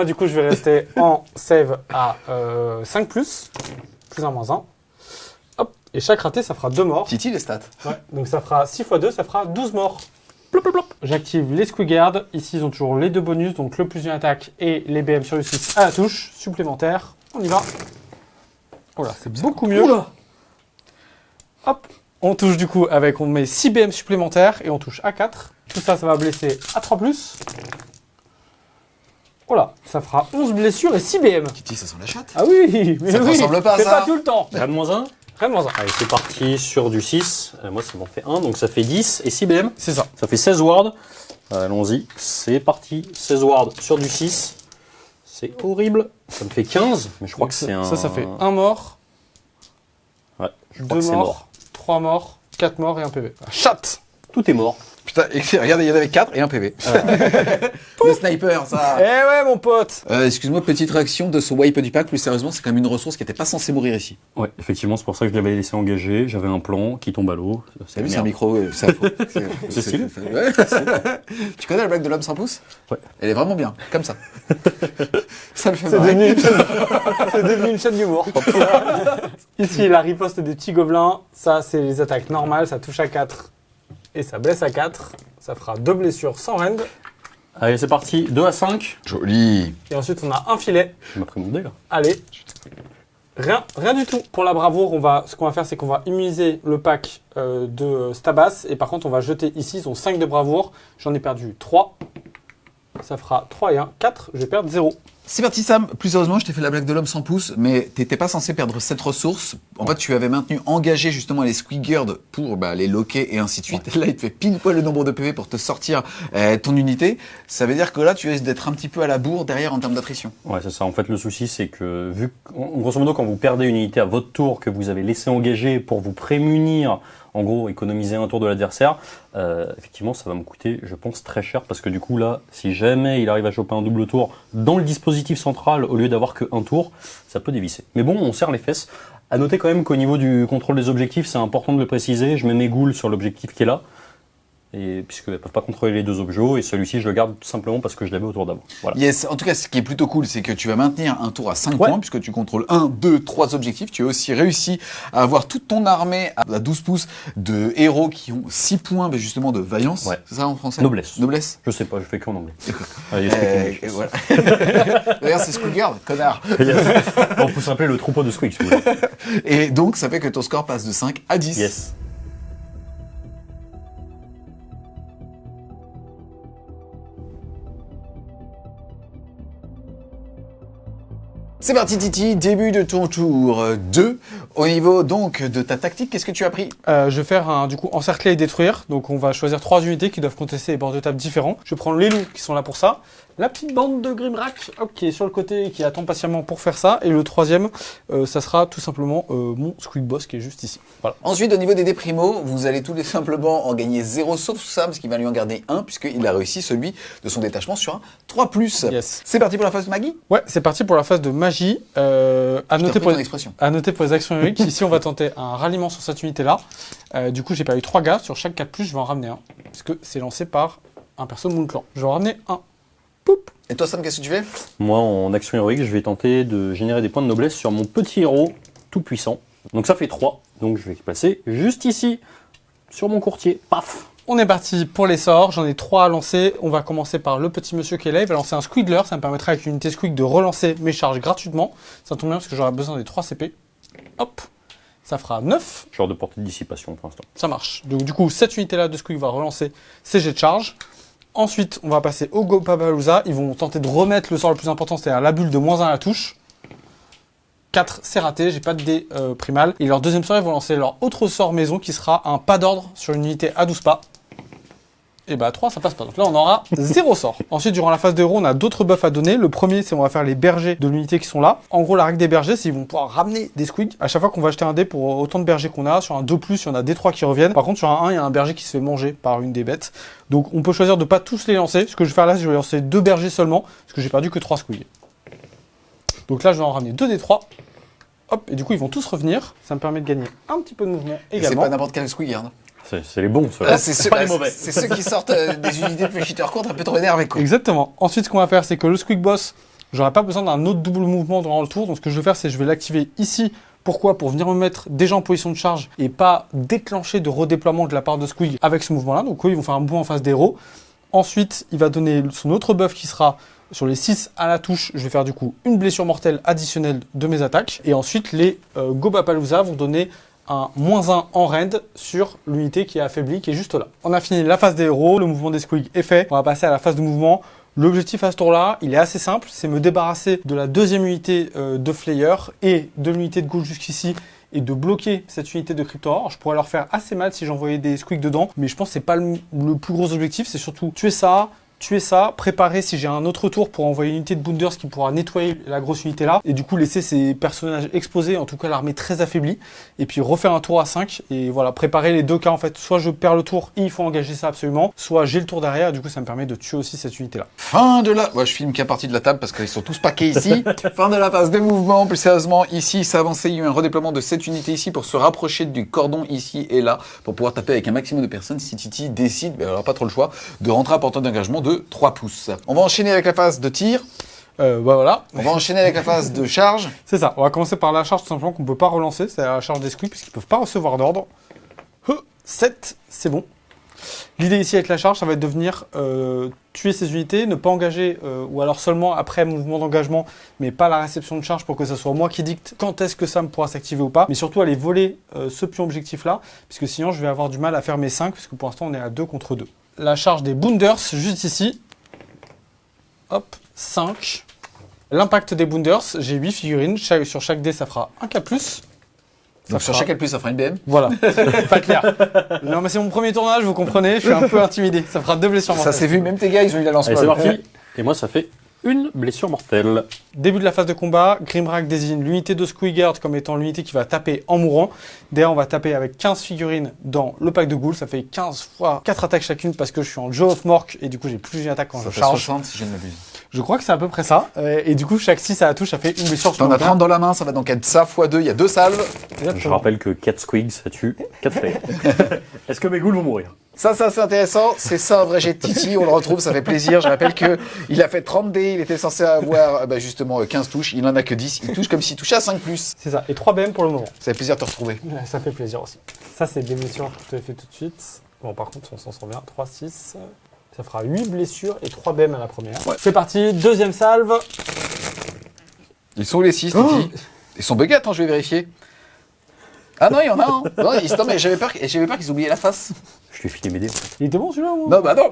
du coup, je vais rester en save à 5+, plus 1, moins 1. Hop, et chaque raté, ça fera 2 morts. Titi, les stats. Ouais, donc ça fera 6 x 2, ça fera 12 morts. Plop, plop, plop. J'active les Squigard. Ici, ils ont toujours les 2 bonus, donc le plus une attaque et les BM sur le 6 à la touche supplémentaire. On y va. Oh là, c'est beaucoup mieux. Oula. Hop, on touche du coup avec, on met 6 BM supplémentaires et on touche à 4. Tout ça, ça va blesser à 3+. Oh là, ça fera 11 blessures et 6 BM. Titi, ça sent la chatte. Ah oui, mais Ça te oui, ressemble pas à c'est ça. pas tout le temps. Rien de moins 1. Rien de moins 1. Allez, c'est parti sur du 6. Moi, ça m'en fait 1, donc ça fait 10 et 6 BM. C'est ça. Ça fait 16 wards. Allons-y, c'est parti. 16 wards sur du 6. C'est horrible. Ça me fait 15, mais je crois que c'est un... Ça fait 1 mort, Ouais, je crois 2 que c'est morts, mort. 3 morts, 4 morts et 1 PV. Chatte. Tout est mort. Putain, regardez, il y en avait 4 et un PV. Le sniper, ça. Eh ouais, mon pote. Excuse-moi, petite réaction de ce wipe du pack. Plus sérieusement, c'est quand même une ressource qui n'était pas censée mourir ici. Ouais, effectivement, c'est pour ça que je l'avais laissé engager. J'avais un plan qui tombe à l'eau. T'as vu, c'est un micro, c'est faux. C'est stylé. Ouais. Tu connais la blague de l'homme sans pouce? Ouais. Elle est vraiment bien, comme ça. Ça le fait C'est marrer. devenu une chaîne d'humour. Ici, la riposte des petits gobelins. Ça, c'est les attaques normales. Ça touche à 4 et ça blesse à 4. Ça fera 2 blessures sans rend. Allez, c'est parti. 2 à 5. Joli. Et ensuite, on a un filet. Il m'a pris mon dé, là. Allez. Rien du tout. Pour la bravoure, ce qu'on va faire, c'est qu'on va immuniser le pack de Stabas. Et par contre, on va jeter ici. Ils ont 5 de bravoure. J'en ai perdu 3. Ça fera 3 et 1, 4. Je vais perdre 0. C'est parti Sam, plus sérieusement je t'ai fait la blague de l'homme sans pouce, mais t'étais pas censé perdre cette ressource. En fait tu avais maintenu engagé justement les Squigard pour les loquer et ainsi de suite. Là il te fait pile poil le nombre de PV pour te sortir ton unité. Ça veut dire que là tu risques d'être un petit peu à la bourre derrière en termes d'attrition. Ouais, c'est ça. En fait, le souci, c'est que, vu que, grosso modo, quand vous perdez une unité à votre tour, que vous avez laissé engager pour vous prémunir, en gros, économiser un tour de l'adversaire, effectivement, ça va me coûter, je pense, très cher, parce que du coup, là, si jamais il arrive à choper un double tour dans le dispositif central, au lieu d'avoir qu'un tour, ça peut dévisser. Mais bon, on serre les fesses. À noter quand même qu'au niveau du contrôle des objectifs, c'est important de le préciser, je mets mes ghouls sur l'objectif qui est là, et puisqu'elles ne peuvent pas contrôler les 2 objets, et celui-ci je le garde tout simplement parce que je l'avais au tour d'avant. Voilà. Yes, en tout cas ce qui est plutôt cool c'est que tu vas maintenir un tour à 5 points puisque tu contrôles 1, 2, 3 objectifs. Tu as aussi réussi à avoir toute ton armée à 12 pouces de héros qui ont 6 points justement de vaillance. Ouais. C'est ça en français? Noblesse. Noblesse. Je sais pas, je fais qu'en anglais. Allez, Et voilà. D'ailleurs c'est Squigard, connard. On peut s'appeler le troupeau de Squeak, si vous voulez. Et donc ça fait que ton score passe de 5 à 10. Yes. C'est parti Titi, début de ton tour 2. Au niveau donc de ta tactique, qu'est-ce que tu as pris? Je vais faire du coup encercler et détruire. Donc on va choisir 3 unités qui doivent contester les bords de table différents. Je vais prendre les loups qui sont là pour ça. La petite bande de Grimrak qui est sur le côté et qui attend patiemment pour faire ça. Et le troisième, ça sera tout simplement mon Squeak Boss qui est juste ici. Voilà. Ensuite, au niveau des déprimo, vous allez tout simplement en gagner 0 sauf Sam, ce qui va lui en garder 1 puisqu'il a réussi celui de son détachement sur un 3+. Yes. C'est parti pour la phase de Maggie. Ouais, c'est parti pour la phase de magie. À noter pour les actions héroïques, ici on va tenter un ralliement sur cette unité-là. Du coup, j'ai perdu 3 gars. Sur chaque 4+, je vais en ramener un. Parce que c'est lancé par un perso de Moon Clan. Je vais en ramener un. Poup. Et toi Sam, qu'est-ce que tu fais? Moi, en action héroïque, je vais tenter de générer des points de noblesse sur mon petit héros tout puissant. Donc ça fait 3. Donc je vais placer juste ici, sur mon courtier. Paf! On est parti pour les sorts, j'en ai 3 à lancer. On va commencer par le petit monsieur qui est là, il va lancer un Squigler, ça me permettra avec l'unité Squig de relancer mes charges gratuitement. Ça tombe bien parce que j'aurai besoin des 3 CP. Hop, ça fera 9. Genre de portée de dissipation pour l'instant. Ça marche. Donc du coup, cette unité-là de Squig va relancer ses jets de charge. Ensuite, on va passer au Gopapalooza. Ils vont tenter de remettre le sort le plus important, c'est-à-dire la bulle de -1 à la touche. 4, c'est raté, j'ai pas de dé primal. Et leur deuxième sort, ils vont lancer leur autre sort maison qui sera un pas d'ordre sur une unité à 12 pas. Et bah 3 ça passe pas, donc là on aura 0 sort. Ensuite durant la phase de héros on a d'autres buffs à donner. Le premier c'est on va faire les bergers de l'unité qui sont là. En gros la règle des bergers c'est qu'ils vont pouvoir ramener des squigs. À chaque fois qu'on va acheter un dé pour autant de bergers qu'on a, sur un 2+, il y en a des 3 qui reviennent. Par contre sur un 1 il y a un berger qui se fait manger par une des bêtes. Donc on peut choisir de pas tous les lancer. Ce que je vais faire là c'est que je vais lancer 2 bergers seulement, parce que j'ai perdu que 3 squigs. Donc là je vais en ramener 2 des 3. Hop, et du coup ils vont tous revenir. Ça me permet de gagner un petit peu de mouvement également. C'est pas n'importe quel squigard. C'est les bons, ceux-là. C'est pas les mauvais. C'est ceux qui sortent des unités de flesh eater contre un peu trop énervés, quoi. Exactement. Ensuite, ce qu'on va faire, c'est que le Squig Boss, j'aurai pas besoin d'un autre double mouvement durant le tour. Donc, ce que je vais faire, c'est que je vais l'activer ici. Pourquoi? Pour venir me mettre déjà en position de charge et pas déclencher de redéploiement de la part de Squig avec ce mouvement-là. Donc, eux, ils vont faire un mouvement en face des héros. Ensuite, il va donner son autre buff qui sera sur les 6 à la touche. Je vais faire du coup une blessure mortelle additionnelle de mes attaques. Et ensuite, les Gobapalooza vont donner un -1 en rend sur l'unité qui est affaiblie, qui est juste là. On a fini la phase des héros, le mouvement des squigs est fait. On va passer à la phase de mouvement. L'objectif à ce tour-là, il est assez simple, c'est me débarrasser de la deuxième unité de Flayer et de l'unité de Ghoul jusqu'ici et de bloquer cette unité de Cryptor. Je pourrais leur faire assez mal si j'envoyais des squigs dedans, mais je pense que c'est pas le plus gros objectif, c'est surtout tuer ça, préparer si j'ai un autre tour pour envoyer une unité de Bounders qui pourra nettoyer la grosse unité là, et du coup laisser ces personnages exposés, en tout cas l'armée très affaiblie, et puis refaire un tour à 5, et voilà, préparer les deux cas en fait, soit je perds le tour et il faut engager ça absolument, soit j'ai le tour derrière, et du coup ça me permet de tuer aussi cette unité là. Fin de la... Ouais, je filme qu'à partie de la table parce qu'ils sont tous paqués ici. Fin de la phase de mouvement, plus sérieusement, ici ça avançait, il y a eu un redéploiement de cette unité ici pour se rapprocher du cordon ici et là, pour pouvoir taper avec un maximum de personnes si Titi décide, mais alors pas trop le choix, de rentrer à portée d'engagement de 3 pouces. On va enchaîner avec la phase de tir. Voilà. On va enchaîner avec la phase de charge. C'est ça, on va commencer par la charge tout simplement qu'on ne peut pas relancer, c'est la charge des squigs puisqu'ils ne peuvent pas recevoir d'ordre. 7, c'est bon. L'idée ici avec la charge, ça va être de venir tuer ces unités, ne pas engager, ou alors seulement après mouvement d'engagement, mais pas la réception de charge pour que ce soit moi qui dicte quand est-ce que ça me pourra s'activer ou pas, mais surtout aller voler ce pion objectif là, puisque sinon je vais avoir du mal à faire mes 5, puisque pour l'instant on est à 2 contre 2. La charge des Bounders, juste ici. Hop, 5. L'impact des Bounders, j'ai 8 figurines. Sur chaque dé, ça fera un K+. Donc sur chaque L+, ça fera une BM. Voilà, pas clair. Non, mais c'est mon premier tournage, vous comprenez, je suis un peu intimidé. Ça fera 2 blessures mortelles. Ça s'est vu, même tes gars, ils ont eu la lance. Allez, c'est parti. Et moi, ça fait une blessure mortelle. Début de la phase de combat, Grimrak désigne l'unité de Squigard comme étant l'unité qui va taper en mourant. Derrière, on va taper avec 15 figurines dans le pack de Ghoul. Ça fait 15 fois 4 attaques chacune parce que je suis en Jaw of Mork et du coup, j'ai plus d'une attaque quand je charge. 60 si je ne m'abuse. Je crois que c'est à peu près ça. Et du coup, chaque 6 à la touche, ça fait une blessure T'en as 30 dans la main, ça va donc être ça x 2, il y a 2 salves. Je rappelle que 4 squigs, ça tue 4 flares. Est-ce que mes ghouls vont mourir? Ça c'est intéressant. C'est ça un vrai jet de Titi. On le retrouve, ça fait plaisir. Je rappelle qu'il a fait 30 dés. Il était censé avoir justement 15 touches. Il n'en a que 10. Il touche comme s'il touchait à 5+. C'est ça. Et 3 BM pour le moment. Ça fait plaisir de te retrouver. Ça fait plaisir aussi. Ça, c'est des blessures que je te fait tout de suite. Bon, par contre, on s'en sort bien. 3, 6. Ça fera 8 blessures et 3 BM à la première. Ouais. C'est parti. Deuxième salve. Ils sont où les 6, Titi? Ils sont buggés. Attends, je vais vérifier. Ah non, il y en a un. Non, mais j'avais peur qu'ils oubliaient la face. Je lui ai filé mes dés. Il était bon celui-là ou... Non, bah non.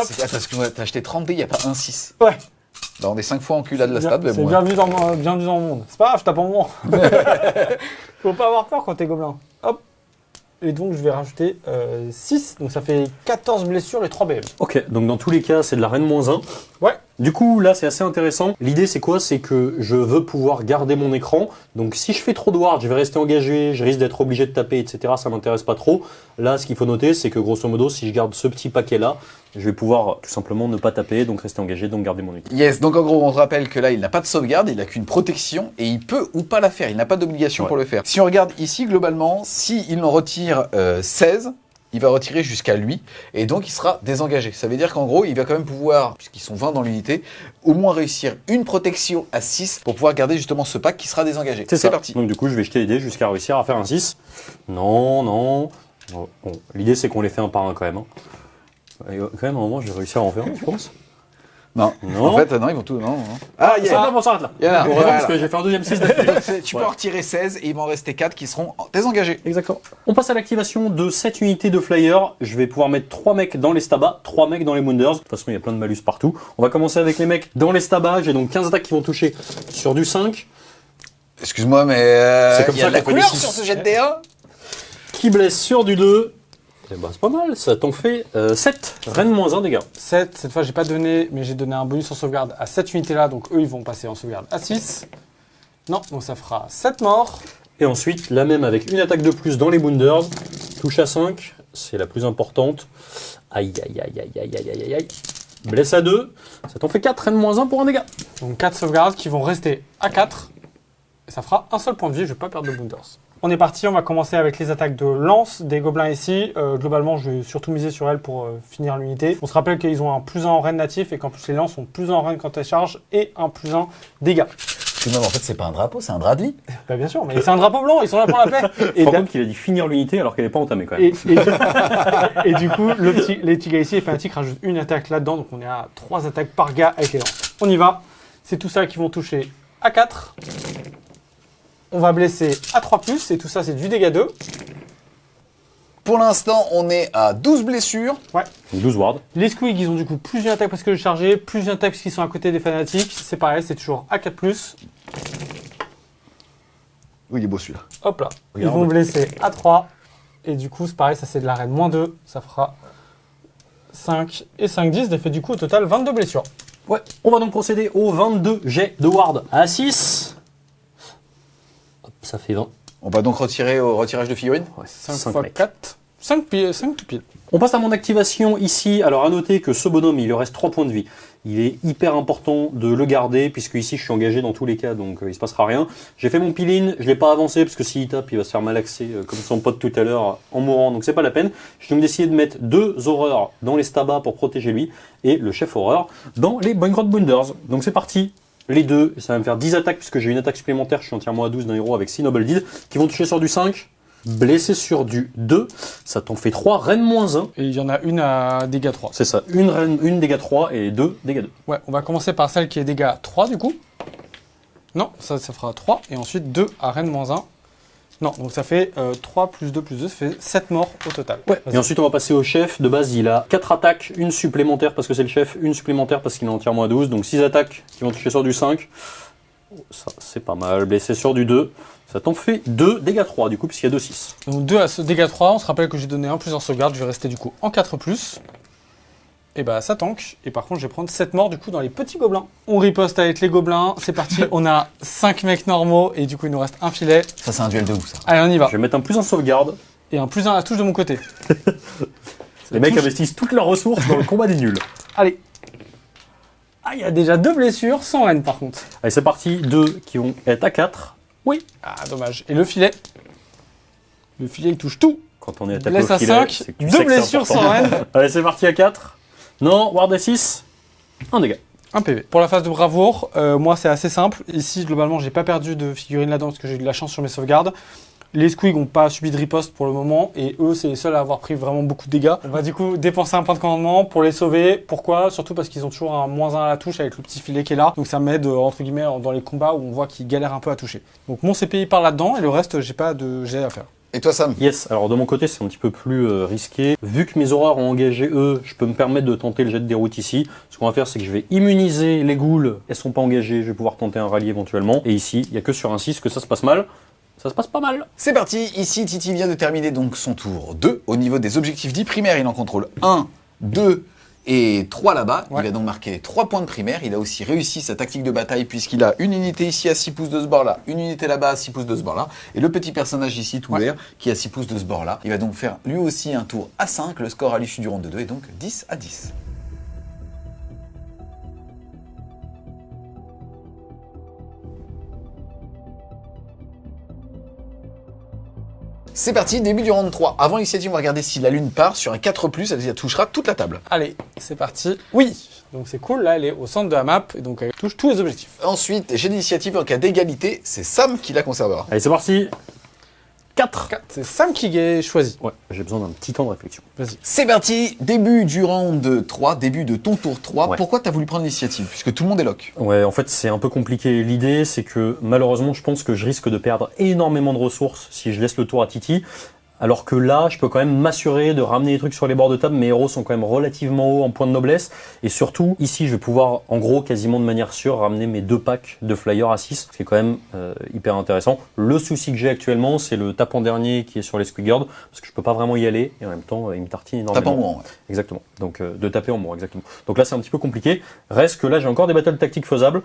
C'est parce que t'as acheté 30 dés, il n'y a pas un 6. Ouais. Bah, on est 5 fois enculade de la stade. C'est bienvenu dans le monde. C'est pas grave, je tape en moment. Faut pas avoir peur quand t'es gobelin. Hop. Et donc, je vais rajouter 6. Donc, ça fait 14 blessures et 3 BM. Ok, donc dans tous les cas, c'est de la reine -1. Ouais. Du coup, là, c'est assez intéressant. L'idée, c'est quoi? C'est que je veux pouvoir garder mon écran. Donc, si je fais trop de ward, je vais rester engagé, je risque d'être obligé de taper, etc. Ça m'intéresse pas trop. Là, ce qu'il faut noter, c'est que grosso modo, si je garde ce petit paquet-là, je vais pouvoir tout simplement ne pas taper, donc rester engagé, donc garder mon unité. Yes, donc en gros, on se rappelle que là, il n'a pas de sauvegarde, il n'a qu'une protection, et il peut ou pas la faire. Il n'a pas d'obligation pour le faire. Si on regarde ici, globalement, s'il en retire 16... il va retirer jusqu'à lui, et donc il sera désengagé. Ça veut dire qu'en gros, il va quand même pouvoir, puisqu'ils sont 20 dans l'unité, au moins réussir une protection à 6 pour pouvoir garder justement ce pack qui sera désengagé. C'est parti. Donc du coup, je vais jeter les dés jusqu'à réussir à faire un 6. Non. Bon, l'idée, c'est qu'on les fait un par un quand même. Quand même, à un moment, je vais réussir à en faire un, tu penses? Non. Non. En fait, non, ils vont tout. Non. Ah, il y a. On s'arrête là. Il y en a. Heureusement, Voilà. parce que j'ai fait un deuxième 6 d'affilée. Donc, tu peux en retirer 16 et il va en rester 4 qui seront désengagés. Exactement. On passe à l'activation de 7 unités de flyer. Je vais pouvoir mettre 3 mecs dans les stabas, 3 mecs dans les Wounders. De toute façon, il y a plein de malus partout. On va commencer avec les mecs dans les stabas. J'ai donc 15 attaques qui vont toucher sur du 5. Excuse-moi, mais C'est comme il y a ça de la qu'on connaît couleur six. sur ce jet de D1. Qui blesse sur du 2. Eh ben, c'est pas mal, ça t'en fait 7. Rennes moins 1 dégâts. 7, cette fois j'ai pas donné, mais j'ai donné un bonus en sauvegarde à cette unité-là, donc eux ils vont passer en sauvegarde à 6. Non, donc ça fera 7 morts. Et ensuite, la même avec une attaque de plus dans les Wounders. Touche à 5, c'est la plus importante. Aïe, aïe, aïe, aïe, aïe, aïe, aïe, aïe. Blesse à 2, ça t'en fait 4, Rennes moins 1 pour un dégât. Donc 4 sauvegardes qui vont rester à 4. Et ça fera un seul point de vie, je vais pas perdre de Wounders. On est parti, on va commencer avec les attaques de lance des gobelins ici. Globalement, je vais surtout miser sur elles pour finir l'unité. On se rappelle qu'ils ont un +1 en reine natif et qu'en plus les lances ont +1 en reine quand elles chargent et un +1 dégâts. Excuse-moi, mais en fait, c'est pas un drapeau, c'est un drap de lit. Bah bien sûr, mais c'est un drapeau blanc, ils sont là pour la paix. Et par contre, il a dit finir l'unité alors qu'elle n'est pas entamée quand même. Et du coup, les petits gars ici, les fanatiques rajoutent une attaque là-dedans, donc on est à 3 attaques par gars avec les lances. On y va, c'est tout ça qui vont toucher à 4. On va blesser à 3+, et tout ça c'est du dégât 2. Pour l'instant, on est à 12 blessures. Ouais. 12 wards. Les squigs, ils ont du coup plus d'une attaque parce que j'ai chargé, plus d'une attaque parce qu'ils sont à côté des fanatiques. C'est pareil, c'est toujours à 4+. Oui, il est beau celui-là. Hop là. Regarde. Ils vont blesser à 3. Et du coup, c'est pareil, ça c'est de la reine -2. Ça fera 5 et 5, 10. Ça fait du coup au total 22 blessures. Ouais. On va donc procéder au 22 jets de ward à 6. Hop, ça fait 20. On va donc retirer au retirage de figurines. 5 5 fois mecs. 4. 5 tout pile. On passe à mon activation ici. Alors à noter que ce bonhomme, il lui reste 3 points de vie. Il est hyper important de le garder puisque ici je suis engagé dans tous les cas, donc il se passera rien. J'ai fait mon peel-in, je l'ai pas avancé parce que s'il tape, il va se faire malaxer comme son pote tout à l'heure en mourant, donc c'est pas la peine. J'ai donc décidé de mettre 2 horreurs dans les stabas pour protéger lui et le chef horreur dans les Bunkrot Bounders. Donc c'est parti. Les deux, ça va me faire 10 attaques puisque j'ai une attaque supplémentaire, je suis entièrement à 12 d'un héros avec 6 Noble Deed qui vont toucher sur du 5. Blessé sur du 2, ça t'en fait 3, reine moins 1. Et il y en a une à dégâts 3. C'est ça, une dégâts 3 et 2 dégâts 2. Ouais, on va commencer par celle qui est dégâts 3 du coup. Non, ça fera 3. Et ensuite 2 à reine moins 1. Non, donc ça fait 3 plus 2 plus 2, ça fait 7 morts au total. Ouais. Et ensuite on va passer au chef. De base il a 4 attaques, une supplémentaire parce que c'est le chef, une supplémentaire parce qu'il est entièrement à 12. Donc 6 attaques qui vont toucher sur du 5. Ça c'est pas mal. Blessé sur du 2. Ça t'en fait 2 dégâts 3 du coup puisqu'il y a 2 6. Donc 2 à ce dégâts 3, on se rappelle que j'ai donné un plus en sauvegarde, je vais rester du coup en 4+. Et bah ça tank, et par contre je vais prendre 7 morts du coup dans les petits gobelins. On riposte avec les gobelins, c'est parti, on a 5 mecs normaux et du coup il nous reste un filet. Ça, c'est un duel de ouf, ça. Allez on y va. Je vais mettre un plus en sauvegarde. Et un plus 1 à la touche de mon côté. Les mecs touche. investissent toutes leurs ressources dans le combat des nuls. Allez. Ah il y a déjà 2 blessures, sans reine par contre. Allez c'est parti, 2 qui vont être à 4. Oui. Ah dommage. Et le filet. Le filet il touche tout. Quand on est attaqué Blesse au à filet, 5, c'est que tu 2 sais que c'est blessures important. sans reine. Allez c'est parti à 4. Non, ward à 6. 1 dégât. Un PV. Pour la phase de bravoure, moi c'est assez simple. Ici, globalement, j'ai pas perdu de figurines là-dedans parce que j'ai eu de la chance sur mes sauvegardes. Les squigs n'ont pas subi de riposte pour le moment et eux, c'est les seuls à avoir pris vraiment beaucoup de dégâts. On va du coup dépenser un point de commandement pour les sauver. Pourquoi? Surtout parce qu'ils ont toujours un -1 à la touche avec le petit filet qui est là. Donc ça m'aide, entre guillemets, dans les combats où on voit qu'ils galèrent un peu à toucher. Donc mon CPI part là-dedans et le reste, j'ai pas de jet à faire. Et toi, Sam? Yes, alors de mon côté c'est un petit peu plus risqué. Vu que mes horreurs ont engagé eux, je peux me permettre de tenter le jet de déroute ici. Ce qu'on va faire c'est que je vais immuniser les ghouls. Elles sont pas engagées, je vais pouvoir tenter un rallye éventuellement. Et ici, il n'y a que sur un 6 que ça se passe mal. Ça se passe pas mal. C'est parti, ici Titi vient de terminer donc son tour 2. Au niveau des objectifs dits primaires, il en contrôle 1, 2 et 3 là-bas. Ouais. Il va donc marquer 3 points de primaire. Il a aussi réussi sa tactique de bataille puisqu'il a une unité ici à 6 pouces de ce bord-là, une unité là-bas à 6 pouces de ce bord-là, et le petit personnage ici tout vert qui est à 6 pouces de ce bord-là. Il va donc faire lui aussi un tour à 5. Le score à l'issue du round de 2 est donc 10 à 10. C'est parti, début du round 3. Avant l'initiative, on va regarder si la lune part sur un 4+, elle touchera toute la table. Allez, c'est parti. Oui. Donc c'est cool, là elle est au centre de la map et donc elle touche tous les objectifs. Ensuite, j'ai l'initiative en cas d'égalité, c'est Sam qui la conservera. Allez c'est parti. 4. 4. C'est Sam qui est choisi. Ouais, j'ai besoin d'un petit temps de réflexion. Vas-y. C'est parti, début du round 3, début de ton tour 3. Ouais. Pourquoi t'as voulu prendre l'initiative? Puisque tout le monde est lock. Ouais, en fait, c'est un peu compliqué. L'idée, c'est que malheureusement, je pense que je risque de perdre énormément de ressources si je laisse le tour à Titi. Alors que là, je peux quand même m'assurer de ramener des trucs sur les bords de table. Mes héros sont quand même relativement hauts en points de noblesse. Et surtout, ici, je vais pouvoir, en gros, quasiment de manière sûre, ramener mes 2 packs de flyers à 6. Ce qui est quand même hyper intéressant. Le souci que j'ai actuellement, c'est le tape en dernier qui est sur les Squigard. Parce que je peux pas vraiment y aller. Et en même temps, il me tartine énormément. Tape en mourant, ouais. Exactement. Donc, de taper en mourant, exactement. Donc là, c'est un petit peu compliqué. Reste que là, j'ai encore des battles tactiques faisables.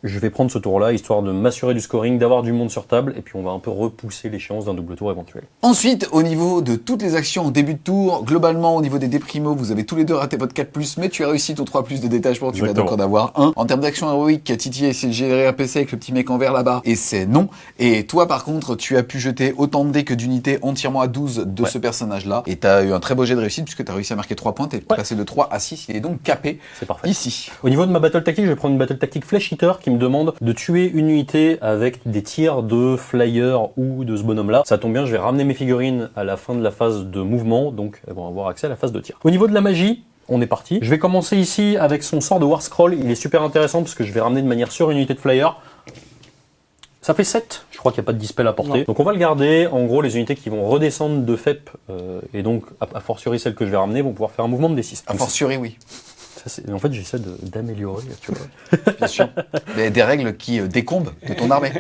Je vais prendre ce tour-là, histoire de m'assurer du scoring, d'avoir du monde sur table, et puis on va un peu repousser l'échéance d'un double tour éventuel. Ensuite, au niveau de toutes les actions en début de tour, globalement, au niveau des déprimos, vous avez tous les deux raté votre 4+, mais tu as réussi ton 3+ de détachement, tu vas Exactement. donc en avoir un. En termes d'action héroïque, Titi a essayé de gérer un PC avec le petit mec en vert là-bas, et c'est non. Et toi, par contre, tu as pu jeter autant de dés que d'unités entièrement à 12 de ce personnage-là, et tu as eu un très beau jet de réussite, puisque tu as réussi à marquer 3 points, t'es passé de 3 à 6, il est donc capé C'est parfait. ici. Au niveau de ma battle tactique, je vais prendre une battle tactique Flash Hitter qui me demande de tuer une unité avec des tirs de flyer ou de ce bonhomme-là. Ça tombe bien, je vais ramener mes figurines à la fin de la phase de mouvement, donc elles vont avoir accès à la phase de tir. Au niveau de la magie, on est parti. Je vais commencer ici avec son sort de War Scroll. Il est super intéressant parce que je vais ramener de manière sûre une unité de flyer. Ça fait 7, je crois qu'il n'y a pas de dispel à porter. Non. Donc on va le garder. En gros, les unités qui vont redescendre de FEP, et donc a fortiori celles que je vais ramener, vont pouvoir faire un mouvement de D6. A fortiori, oui, En fait, j'essaie d'améliorer, tu vois. bien sûr. Mais des règles qui décombent de ton armée.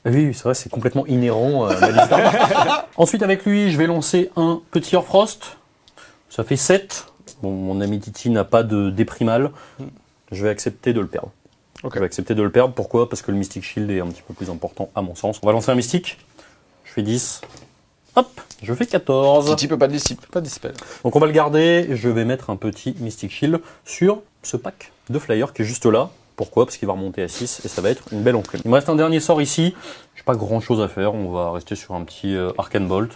Oui, c'est vrai, c'est complètement inhérent à ma liste d'armes. Ensuite, avec lui, je vais lancer un petit Orfrost. Ça fait 7. Bon, mon ami Titi n'a pas de déprimal. Je vais accepter de le perdre. Ok. Je vais accepter de le perdre. Pourquoi? Parce que le Mystic Shield est un petit peu plus important à mon sens. On va lancer un Mystique. Je fais 10. Hop, je fais 14. Titi peut pas de disciple. Pas de dispel. Donc on va le garder. Je vais mettre un petit Mystic Shield sur ce pack de flyers qui est juste là. Pourquoi? Parce qu'il va remonter à 6 et ça va être une belle enclume. Il me reste un dernier sort ici. J'ai pas grand chose à faire. On va rester sur un petit Arcane Bolt.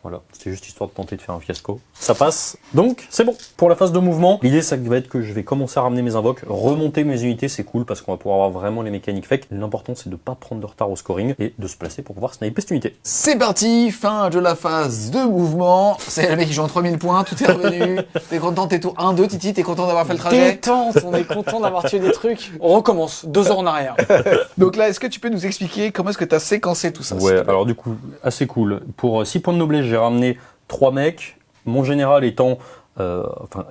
Voilà, c'était juste histoire de tenter de faire un fiasco. Ça passe. Donc, c'est bon. Pour la phase de mouvement, l'idée, ça va être que je vais commencer à ramener mes invoques, remonter mes unités, c'est cool parce qu'on va pouvoir avoir vraiment les mécaniques fake. L'important, c'est de ne pas prendre de retard au scoring et de se placer pour pouvoir sniper cette unité. C'est parti, fin de la phase de mouvement. C'est le mec qui joue en 3000 points, tout est revenu. T'es content, t'es tour 1, 2, Titi, t'es content d'avoir fait le trajet? Détente, on est content d'avoir tué des trucs. On recommence, 2 heures en arrière. Donc là, est-ce que tu peux nous expliquer comment est-ce que t'as séquencé tout ça? s'il Ouais, te plaît alors du coup, assez cool. Pour 6 points de noblesse, j'ai ramené 3 mecs. Mon général étant,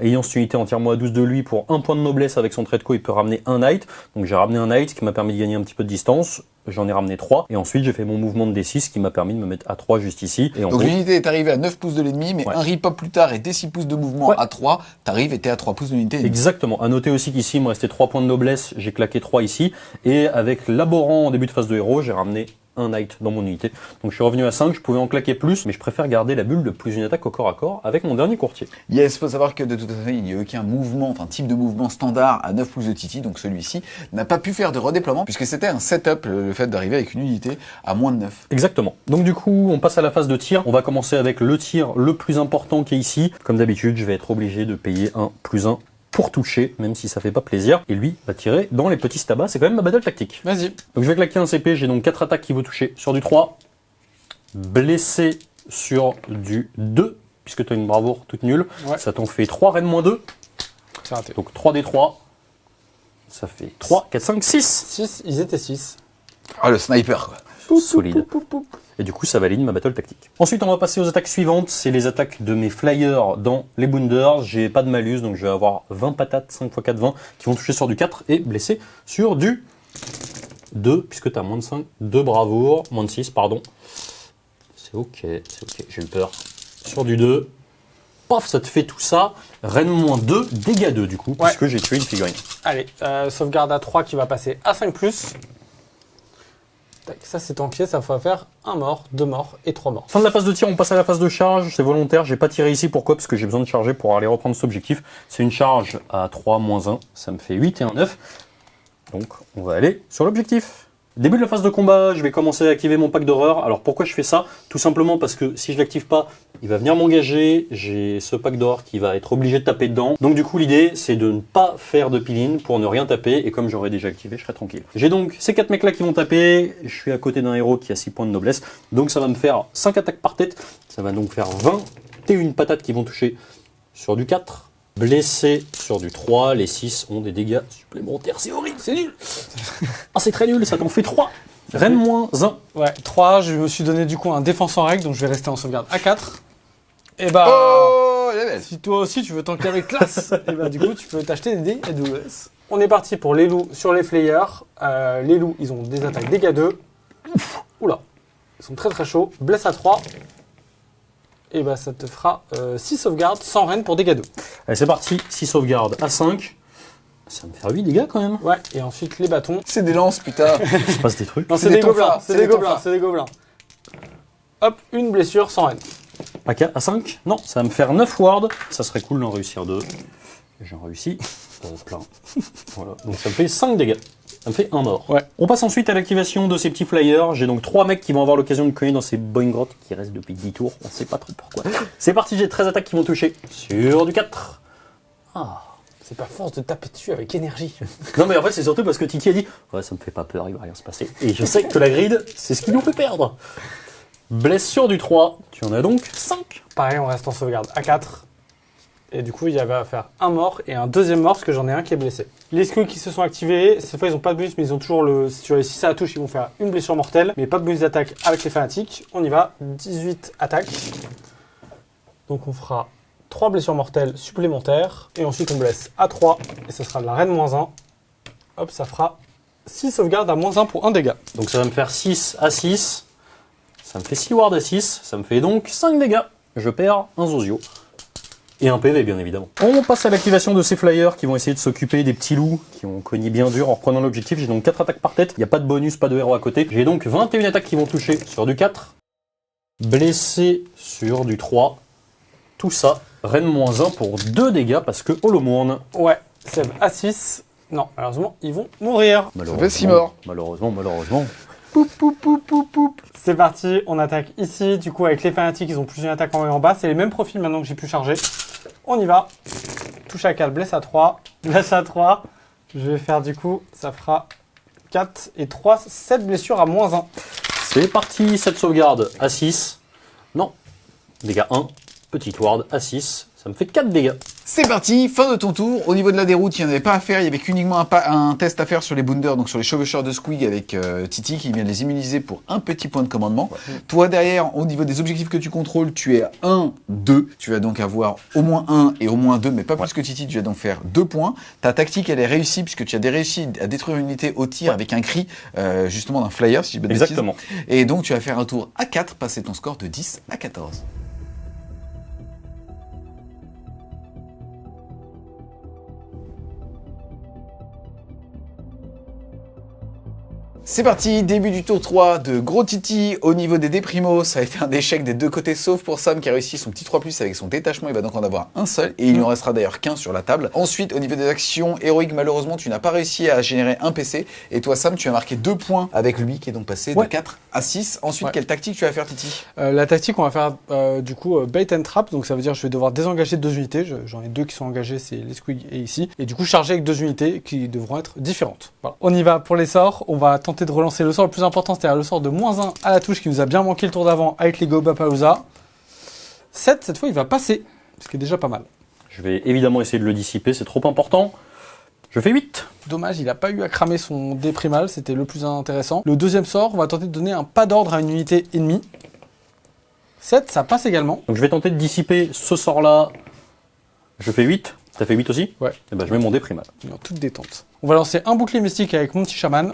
ayant cette unité entièrement à 12 de lui, pour 1 point de noblesse avec son trait de co, il peut ramener un knight. Donc j'ai ramené un knight qui m'a permis de gagner un petit peu de distance. J'en ai ramené 3. Et ensuite, j'ai fait mon mouvement de D6 qui m'a permis de me mettre à 3 juste ici. Et en Donc gros, l'unité est arrivée à 9 pouces de l'ennemi, mais Ouais. un ripop plus tard et des 6 pouces de mouvement Ouais. à 3, t'arrives et t'es à 3 pouces de l'unité ennemie. exactement. À noter aussi qu'ici, il me restait 3 points de noblesse. J'ai claqué 3 ici. Et avec Laborant en début de phase de héros, j'ai ramené un knight dans mon unité. Donc je suis revenu à 5, je pouvais en claquer plus, mais je préfère garder la bulle de plus une attaque au corps à corps avec mon dernier courtier. Yes, faut savoir que de toute façon, il n'y a aucun mouvement, enfin type de mouvement standard à 9 pouces de Titi, donc celui-ci n'a pas pu faire de redéploiement puisque c'était un setup, le fait d'arriver avec une unité à moins de 9. Exactement. Donc du coup, on passe à la phase de tir. On va commencer avec le tir le plus important qui est ici. Comme d'habitude, je vais être obligé de payer un +1 pour toucher, même si ça fait pas plaisir. Et lui va tirer dans les petits tabacs. C'est quand même ma battle tactique. Vas-y. Donc je vais claquer un CP. J'ai donc 4 attaques qui vont toucher sur du 3. Blessé sur du 2, puisque tu as une bravoure toute nulle. Ouais. Ça t'en fait 3 reine -2. C'est raté. Donc 3d3. Ça fait 3, 4, 5, 6. 6, ils étaient 6. Ah, le sniper, quoi. Solide. Et du coup, ça valide ma battle tactique. Ensuite, on va passer aux attaques suivantes. C'est les attaques de mes flyers dans les bounders. J'ai pas de malus, donc je vais avoir 20 patates, 5 x 4, 20, qui vont toucher sur du 4 et blesser sur du 2, puisque tu as moins de 5, 2 bravoure, moins de 6, pardon. C'est ok, j'ai eu peur. Sur du 2, paf, ça te fait tout ça. Reine -2, dégâts 2 du coup, Ouais. puisque j'ai tué une figurine. Allez, sauvegarde à 3 qui va passer à 5+. Tac, ça c'est ton pied, ça va faire 1 mort, 2 morts et 3 morts. Fin de la phase de tir, on passe à la phase de charge. C'est volontaire, j'ai pas tiré ici. Pourquoi? Parce que j'ai besoin de charger pour aller reprendre cet objectif. C'est une charge à 3 -1, ça me fait 8 et un 9. Donc on va aller sur l'objectif. Début de la phase de combat, je vais commencer à activer mon pack d'horreur. Alors pourquoi je fais ça? Tout simplement parce que si je l'active pas, il va venir m'engager. J'ai ce pack d'horreur qui va être obligé de taper dedans. Donc du coup l'idée c'est de ne pas faire de peel-in pour ne rien taper. Et comme j'aurais déjà activé, je serai tranquille. J'ai donc ces 4 mecs là qui vont taper. Je suis à côté d'un héros qui a 6 points de noblesse. Donc ça va me faire 5 attaques par tête. Ça va donc faire 21 patates qui vont toucher sur du 4. Blessé sur du 3, les 6 ont des dégâts supplémentaires, c'est horrible, c'est nul. Ah c'est très nul, ça t'en fait 3. Rennes moins 1. Ouais, 3, je me suis donné du coup un défense en règle, donc je vais rester en sauvegarde à 4. Et bah, Oh, la belle. si toi aussi tu veux tanker avec classe, et bah du coup tu peux t'acheter des dés AWS. On est parti pour les loups sur les flayers. Les loups, ils ont des attaques dégâts 2. Oula, ils sont très très chauds. Blesse à 3. Et bah ça te fera 6 sauvegardes sans reine pour dégâts 2. Allez c'est parti, 6 sauvegardes à 5. Ça me fait 8 dégâts quand même. Ouais, et ensuite les bâtons. C'est des lances, putain. Je passe des trucs. Non, C'est c'est des des gobelins, tonfas, c'est c'est des des gobelins, tonfas. c'est des gobelins. Hop, une blessure sans reine. À 5 Non, ça va me faire 9 wards. Ça serait cool d'en réussir 2. J'en réussis plein. Voilà, donc ça me fait 5 dégâts. Ça me fait un mort. Ouais. On passe ensuite à l'activation de ces petits flyers. J'ai donc 3 mecs qui vont avoir l'occasion de cogner dans ces boing grottes qui restent depuis 10 tours. On sait pas trop pourquoi. C'est parti, j'ai 13 attaques qui vont toucher sur du 4. Ah. C'est pas force de taper dessus avec énergie. Non mais en fait c'est surtout parce que Titi a dit « Ouais ça me fait pas peur, il va rien se passer ». Et je sais que la grid, c'est ce qui nous fait perdre. Blessure du 3, tu en as donc 5. Pareil, on reste en sauvegarde à 4. Et du coup, il y avait à faire un mort et un deuxième mort parce que j'en ai un qui est blessé. Les squills qui se sont activés, cette fois ils ont pas de bonus, mais ils ont toujours le. Sur les 6 à la touche, ils vont faire une blessure mortelle, mais pas de bonus d'attaque avec les fanatiques. On y va, 18 attaques. Donc on fera 3 blessures mortelles supplémentaires. Et ensuite on blesse à 3. Et ça sera de la reine moins 1. Hop, ça fera 6 sauvegardes à moins 1 pour 1 dégât. Donc ça va me faire 6 à 6. Ça me fait 6 wards à 6. Ça me fait donc 5 dégâts. Je perds un Zozio. Et un PV bien évidemment. On passe à l'activation de ces flyers qui vont essayer de s'occuper des petits loups qui ont cogné bien dur en reprenant l'objectif. J'ai donc 4 attaques par tête. Il n'y a pas de bonus, pas de héros à côté. J'ai donc 21 attaques qui vont toucher sur du 4. Blessé sur du 3. Tout ça, reine moins 1 pour 2 dégâts parce que Holomourne. Ouais, save à 6. Non, malheureusement, ils vont mourir. fait 6 morts. Malheureusement. Poup, poup, poup, poup, poup. C'est parti, on attaque ici. Du coup, avec les fanatiques, ils ont plus une attaque en haut et en bas. C'est les mêmes profils maintenant que j'ai pu charger. On y va. Touche à 4, blesse à 3. Blesse à 3. Je vais faire du coup, ça fera 4 et 3, 7 blessures à moins 1. C'est parti, cette sauvegarde à 6. Non. Dégâts 1. Petite ward à 6. Ça me fait 4 dégâts. C'est parti, fin de ton tour. Au niveau de la déroute, il n'y en avait pas à faire. Il y avait qu'uniquement un test à faire sur les bounders, donc sur les chevaucheurs de Squig avec Titi qui vient de les immuniser pour un petit point de commandement. Ouais. Toi derrière, au niveau des objectifs que tu contrôles, tu es à 1, 2. Tu vas donc avoir au moins 1 et au moins 2, mais pas plus que Titi. Tu vas donc faire 2 points. Ta tactique, elle est réussie puisque tu as réussi à détruire une unité au tir avec un cri justement d'un flyer, si je ne me Exactement. Et donc tu vas faire un tour à 4, passer ton score de 10 à 14. C'est parti, début du tour 3 de Gros Titi. Au niveau des déprimos, ça a été un échec des deux côtés, sauf pour Sam qui a réussi son petit 3+, avec son détachement. Il va donc en avoir un seul, et il n'en restera d'ailleurs qu'un sur la table. Ensuite, au niveau des actions héroïques, malheureusement, tu n'as pas réussi à générer un PC. Et toi, Sam, tu as marqué 2 points avec lui, qui est donc passé de 4 à 6. Ensuite, quelle tactique tu vas faire, Titi? La tactique, on va faire du coup bait and trap. Donc ça veut dire que je vais devoir désengager 2 unités. J'en ai 2 qui sont engagées, c'est les Squig et ici. Et du coup, charger avec 2 unités qui devront être différentes. Voilà. On y va pour les sorts. On va tenter de relancer le sort le plus important, c'est-à-dire le sort de moins 1 à la touche qui nous a bien manqué le tour d'avant avec les Gobapalooza. 7, cette fois, il va passer, ce qui est déjà pas mal. Je vais évidemment essayer de le dissiper, c'est trop important. Je fais 8. Dommage, il n'a pas eu à cramer son dé primal, c'était le plus intéressant. Le deuxième sort, on va tenter de donner un pas d'ordre à une unité ennemie. 7, ça passe également. Donc je vais tenter de dissiper ce sort-là. Je fais 8. T'as fait 8 aussi? Ouais. Et ben je mets mon dé primal. En toute détente. On va lancer un bouclier mystique avec mon petit chaman.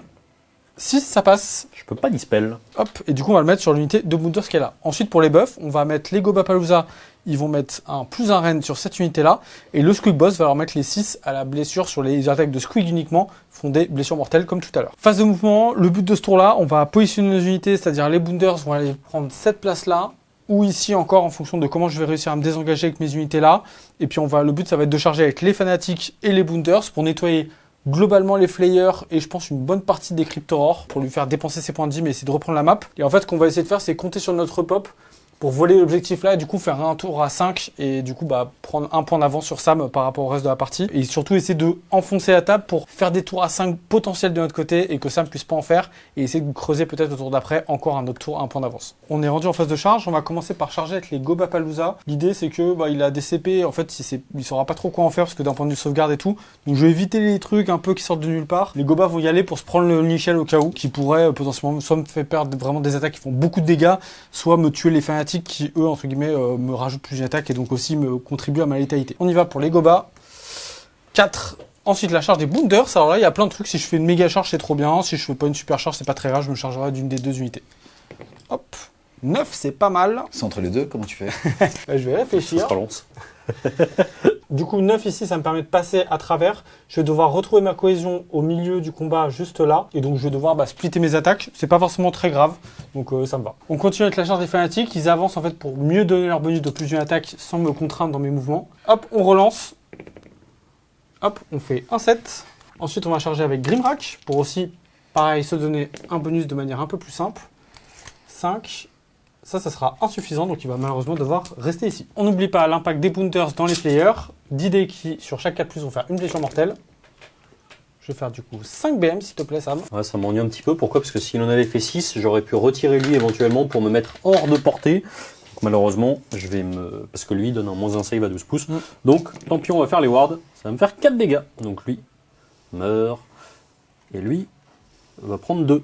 6, ça passe. Je peux pas dispel. Hop, et du coup, on va le mettre sur l'unité de Bounders qu'elle a. Ensuite, pour les buffs, on va mettre les Gobapalooza. Ils vont mettre un plus un reine sur cette unité-là. Et le Squig Boss va leur mettre les 6 à la blessure sur les attaques de Squig uniquement. Font des blessures mortelles comme tout à l'heure. Phase de mouvement, le but de ce tour-là, on va positionner nos unités, c'est-à-dire les Bounders vont aller prendre cette place-là. Ou ici encore, en fonction de comment je vais réussir à me désengager avec mes unités-là. Et puis, le but, ça va être de charger avec les fanatiques et les Bounders pour nettoyer globalement les Flayers et je pense une bonne partie des Cryptorors pour lui faire dépenser ses points de gym et essayer de reprendre la map. Et en fait, ce qu'on va essayer de faire, c'est compter sur notre pop pour voler l'objectif là et du coup faire un tour à 5 et du coup prendre un point d'avance sur Sam par rapport au reste de la partie. Et surtout essayer de enfoncer la table pour faire des tours à 5 potentiels de notre côté et que Sam puisse pas en faire et essayer de creuser peut-être au tour d'après encore un autre tour, un point d'avance. On est rendu en phase de charge, on va commencer par charger avec les Gobapalooza. L'idée c'est que il a des CP, en fait il saura pas trop quoi en faire parce que d'un point de vue sauvegarde et tout. Donc je vais éviter les trucs un peu qui sortent de nulle part. Les Gobas vont y aller pour se prendre le Nichel au cas où, qui pourrait potentiellement soit me faire perdre vraiment des attaques qui font beaucoup de dégâts, soit me tuer les fanatiques qui, eux, entre guillemets, me rajoutent plus d'attaques et donc aussi me contribuent à ma létalité. On y va pour les Gobas. 4. Ensuite, la charge des Boonders. Alors là, il y a plein de trucs. Si je fais une méga charge, c'est trop bien. Si je fais pas une super charge, c'est pas très grave. Je me chargerai d'une des 2 unités. Hop. 9, c'est pas mal. C'est entre les deux, comment tu fais? Je vais réfléchir. Ça se relance. Du coup, 9 ici, ça me permet de passer à travers. Je vais devoir retrouver ma cohésion au milieu du combat, juste là. Et donc, je vais devoir splitter mes attaques. C'est pas forcément très grave. Donc, ça me va. On continue avec la charge des fanatiques. Ils avancent en fait pour mieux donner leur bonus de plus d'une attaque sans me contraindre dans mes mouvements. Hop, on relance. Hop, on fait un 7. Ensuite, on va charger avec Grimrack pour aussi, pareil, se donner un bonus de manière un peu plus simple. 5. Ça sera insuffisant, donc il va malheureusement devoir rester ici. On n'oublie pas l'impact des Boonders dans les Flayers. 10 dés qui, sur chaque 4+, vont faire une blessure mortelle. Je vais faire du coup 5 BM, s'il te plaît, Sam. Ouais, ça m'ennuie un petit peu. Pourquoi? Parce que s'il en avait fait 6, j'aurais pu retirer lui éventuellement pour me mettre hors de portée. Donc, malheureusement, parce que lui donne un moins 1 save à 12 pouces. Donc, tant pis, on va faire les wards. Ça va me faire 4 dégâts. Donc lui meurt. Et lui va prendre 2.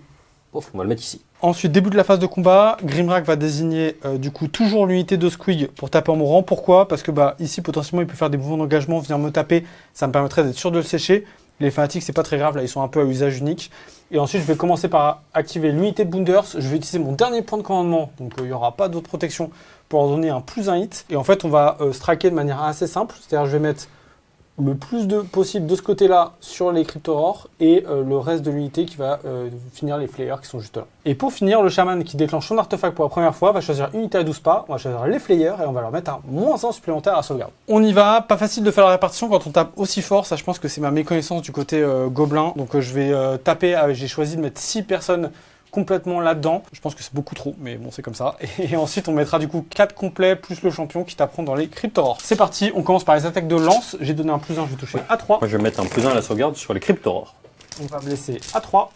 On va le mettre ici. Ensuite, début de la phase de combat, Grimrack va désigner du coup toujours l'unité de Squig pour taper en mourant. Pourquoi? Parce que ici potentiellement il peut faire des mouvements d'engagement, venir me taper, ça me permettrait d'être sûr de le sécher. Les fanatiques c'est pas très grave, là ils sont un peu à usage unique. Et ensuite je vais commencer par activer l'unité de Boonders. Je vais utiliser mon dernier point de commandement, donc il n'y aura pas d'autre protection pour leur donner un plus 1 hit. Et en fait on va straquer de manière assez simple, c'est-à-dire je vais mettre le plus possible de ce côté-là sur les Cryptorors et le reste de l'unité qui va finir les Flayers qui sont juste là. Et pour finir, le chaman qui déclenche son artefact pour la première fois va choisir une unité à 12 pas, on va choisir les Flayers et on va leur mettre un moins 1 supplémentaire à la sauvegarde. On y va, pas facile de faire la répartition quand on tape aussi fort, ça je pense que c'est ma méconnaissance du côté gobelin, donc je vais taper, j'ai choisi de mettre 6 personnes complètement là-dedans. Je pense que c'est beaucoup trop, mais bon, c'est comme ça. Et ensuite, on mettra du coup 4 complets plus le champion qui taperont dans les Cryptorors. C'est parti, on commence par les attaques de lance. J'ai donné un plus 1, je vais toucher à 3. Moi, je vais mettre un plus 1 à la sauvegarde sur les Cryptorors. On va blesser à 3.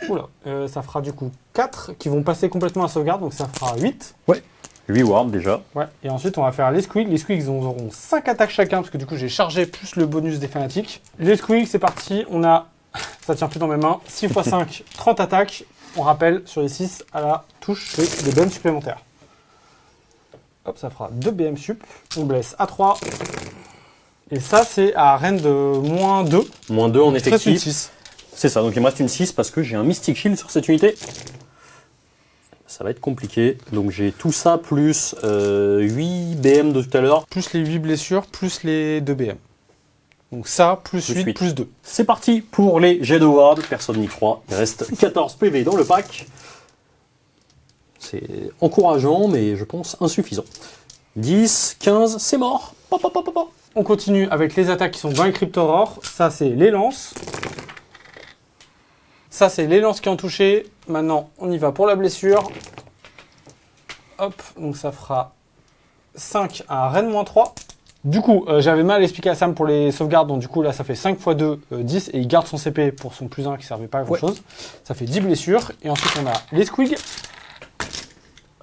Oula, ça fera du coup 4 qui vont passer complètement à la sauvegarde, donc ça fera 8. Ouais. 8 wards déjà. Ouais, et ensuite on va faire les squigs. Les squigs, ils auront 5 attaques chacun, parce que du coup j'ai chargé plus le bonus des fanatiques. Les squigs, c'est parti, on a... Ça tient plus dans mes mains. 6 x 5, 30 attaques. On rappelle, sur les 6, à la touche, c'est des BM supplémentaires. Hop, ça fera 2 BM sup. On blesse à 3. Et ça, c'est à reine de moins 2. Moins 2 en effectif. 6. C'est ça, donc il me reste une 6 parce que j'ai un Mystic Shield sur cette unité. Ça va être compliqué. Donc j'ai tout ça plus 8 BM de tout à l'heure. Plus les 8 blessures, plus les 2 BM. Donc ça, plus 8, plus 2. C'est parti pour les jets de ward. Personne n'y croit. Il reste 14 PV dans le pack. C'est encourageant, mais je pense insuffisant. 10, 15, c'est mort. On continue avec les attaques qui sont dans les Cryptorors. Ça, c'est les lances. Ça, c'est les lances qui ont touché. Maintenant, on y va pour la blessure. Hop, donc ça fera 5 à reine moins 3. Du coup, j'avais mal expliqué à Sam pour les sauvegardes, donc du coup là ça fait 5 x 2, 10, et il garde son CP pour son plus 1 qui servait pas à grand chose. Ça fait 10 blessures, et ensuite on a les squigs.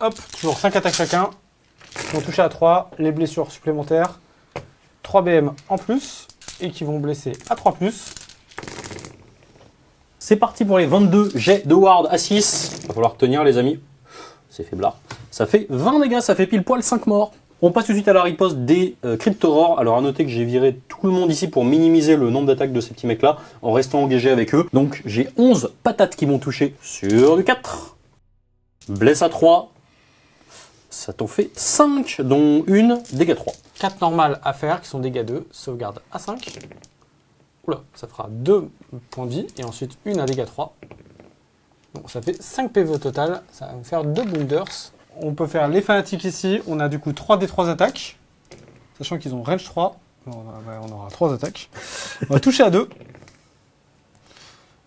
Hop, toujours 5 attaques chacun, qui vont toucher à 3, les blessures supplémentaires, 3 BM en plus, et qui vont blesser à 3+. C'est parti pour les 22 jets de ward à 6. Il va falloir tenir les amis, c'est faiblard. Ça fait 20 dégâts, ça fait pile poil 5 morts. On passe tout de suite à la riposte des Cryptorors. Alors à noter que j'ai viré tout le monde ici pour minimiser le nombre d'attaques de ces petits mecs là en restant engagé avec eux. Donc j'ai 11 patates qui vont toucher sur du 4. Blesse à 3. Ça t'en fait 5, dont une dégâts 3. 4 normales à faire qui sont dégâts 2, sauvegarde à 5. Oula, ça fera 2 points de vie et ensuite une à dégâts 3. Donc ça fait 5 PV au total, ça va me faire 2 Boonders. On peut faire les fanatiques ici, on a du coup 3 des 3 attaques, sachant qu'ils ont range 3, On aura 3 attaques. On va toucher à 2.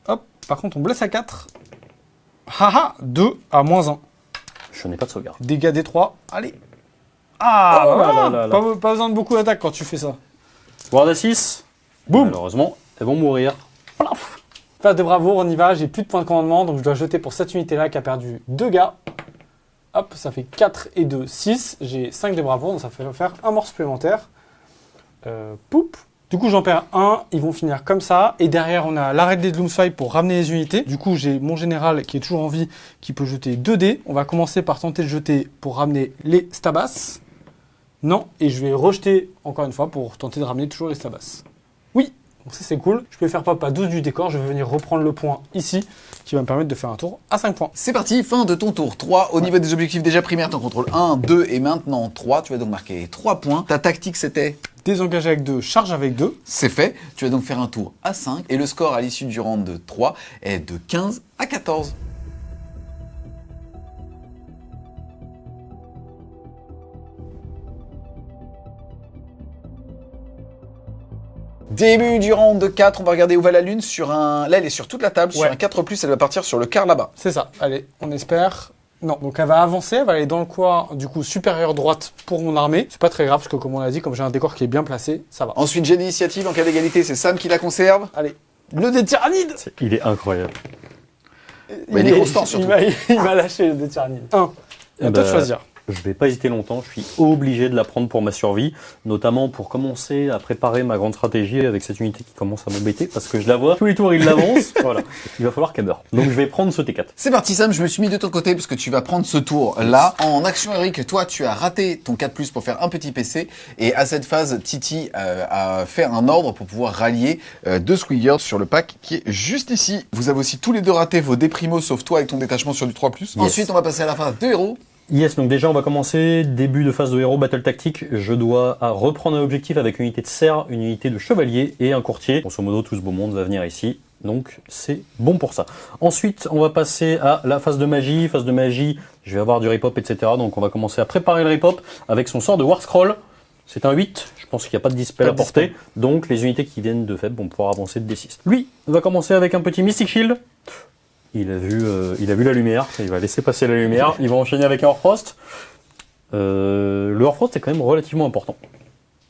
Hop, par contre on blesse à 4. Haha, 2 à -1. Je n'ai pas de sauvegarde. Dégâts des 3, allez. Ah, Oh là voilà. là là. Pas besoin de beaucoup d'attaques quand tu fais ça. Guard à 6. Boum. Malheureusement, elles vont mourir. Plaf. Phase de bravoure, on y va, j'ai plus de points de commandement, donc je dois jeter pour cette unité-là qui a perdu 2 gars. Hop, ça fait 4 et 2, 6. J'ai 5 de bravoure, donc ça fait faire un mort supplémentaire. Poup. Du coup, j'en perds 1, ils vont finir comme ça. Et derrière, on a l'arrêt de Gloomsfire pour ramener les unités. Du coup, j'ai mon général qui est toujours en vie, qui peut jeter 2 dés. On va commencer par tenter de jeter pour ramener les Stabas. Non, et je vais rejeter encore une fois pour tenter de ramener toujours les Stabas. Oui, donc ça c'est cool. Je peux faire pop à 12 du décor, je vais venir reprendre le point ici, qui va me permettre de faire un tour à 5 points. C'est parti, fin de ton tour 3. Au niveau des objectifs déjà primaires, t'en contrôles 1, 2 et maintenant 3. Tu vas donc marquer 3 points. Ta tactique c'était Désengager avec 2, charge avec 2. c'est fait. Tu vas donc faire un tour à 5. Et le score à l'issue du round de 3 est de 15 à 14. Début du round de 4, on va regarder où va la lune sur un... Là, elle est sur toute la table. Sur Ouais. un 4+, elle va partir sur le quart là-bas. C'est ça, allez, on espère. Non, donc elle va avancer, elle va aller dans le coin du coup supérieur droite pour mon armée. C'est pas très grave parce que comme on l'a dit, comme j'ai un décor qui est bien placé, ça va. Ensuite, j'ai l'initiative. En cas d'égalité, c'est Sam qui la conserve. Allez, le dé tyrannide. Il est incroyable. Mais il est constant, surtout. Il m'a lâché le dé tyrannide. 1. Eh À toi de ben, choisir. Je vais pas hésiter longtemps, je suis obligé de la prendre pour ma survie, notamment pour commencer à préparer ma grande stratégie avec cette unité qui commence à m'embêter, parce que je la vois, tous les tours il l'avance, voilà, il va falloir qu'elle meure. Donc je vais prendre ce T4. C'est parti Sam, je me suis mis de ton côté parce que tu vas prendre ce tour-là. En action Eric, toi tu as raté ton 4+, pour faire un petit PC. Et à cette phase, Titi a fait un ordre pour pouvoir rallier 2 Squigers sur le pack qui est juste ici. Vous avez aussi tous les deux raté vos déprimos, sauf toi avec ton détachement sur du 3+. Yes. Ensuite, on va passer à la phase de héros. Yes, donc déjà on va commencer, début de phase de héros, battle tactique, je dois reprendre un objectif avec une unité de serre, une unité de chevalier et un courtier. Grosso modo, tout ce beau monde va venir ici, donc c'est bon pour ça. Ensuite, on va passer à la phase de magie. Phase de magie, je vais avoir du rip-hop, etc. Donc on va commencer à préparer le rip-hop avec son sort de War Scroll. C'est un 8, je pense qu'il n'y a pas de dispel à portée, donc les unités qui viennent de faible vont pouvoir avancer de D6. Lui va commencer avec un petit Mystic Shield. Il a vu la lumière, il va laisser passer la lumière, il va enchaîner avec un Horfrost. Le Horfrost est quand même relativement important.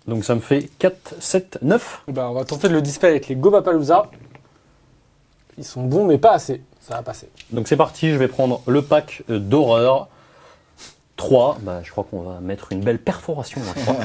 Donc ça me fait 4, 7, 9. Ben, on va tenter de le dispel avec les Gobapalooza. Ils sont bons mais pas assez, ça va passer. Donc c'est parti, je vais prendre le pack d'horreur. 3, bah, je crois qu'on va mettre une belle perforation dans le 3.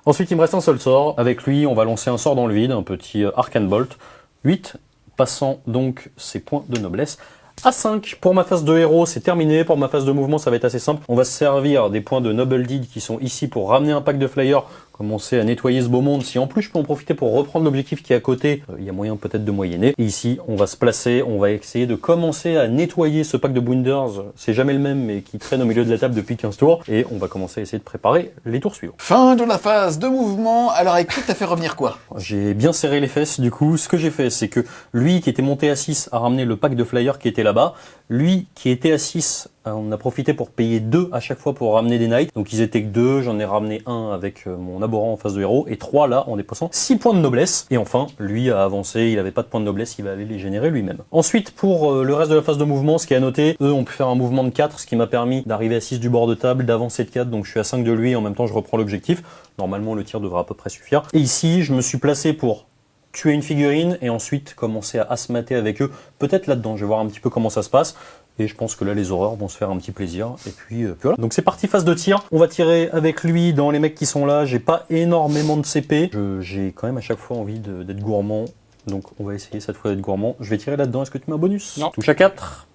Ensuite il me reste un seul sort, avec lui on va lancer un sort dans le vide, un petit Arcane Bolt. 8, passant donc ses points de noblesse. À 5, pour ma phase de héros, c'est terminé. Pour ma phase de mouvement, ça va être assez simple. On va se servir des points de Noble Deed qui sont ici pour ramener un pack de flyers, commencer à nettoyer ce beau monde. Si en plus je peux en profiter pour reprendre l'objectif qui est à côté, il y a moyen peut-être de moyenner. Et ici, on va se placer, on va essayer de commencer à nettoyer ce pack de Wounders. C'est jamais le même, mais qui traîne au milieu de la table depuis 15 tours. Et on va commencer à essayer de préparer les tours suivants. Fin de la phase de mouvement. Alors avec qui t'as fait revenir quoi? J'ai bien serré les fesses, du coup, ce que j'ai fait, c'est que lui qui était monté à 6 a ramené le pack de flyers qui était là-bas. Lui qui était à 6, on a profité pour payer 2 à chaque fois pour ramener des knights. Donc ils étaient que 2, j'en ai ramené 1 avec mon abhorrent en phase de héros, et 3 là en dépassant 6 points de noblesse. Et enfin, lui a avancé, il n'avait pas de points de noblesse, il va aller les générer lui-même. Ensuite, pour le reste de la phase de mouvement, ce qui est à noter, eux ont pu faire un mouvement de 4, ce qui m'a permis d'arriver à 6 du bord de table, d'avancer de 4, donc je suis à 5 de lui, et en même temps je reprends l'objectif. Normalement le tir devrait à peu près suffire. Et ici, je me suis placé pour tuer une figurine et ensuite commencer à asmater avec eux, peut-être là-dedans, je vais voir un petit peu comment ça se passe. Et je pense que là, les horreurs vont se faire un petit plaisir. Et puis voilà. Donc c'est parti, phase de tir. On va tirer avec lui dans les mecs qui sont là. J'ai pas énormément de CP. J'ai quand même à chaque fois envie d'être gourmand. Donc on va essayer cette fois d'être gourmand. Je vais tirer là-dedans. Est-ce que tu mets un bonus? Non. Touche à 4.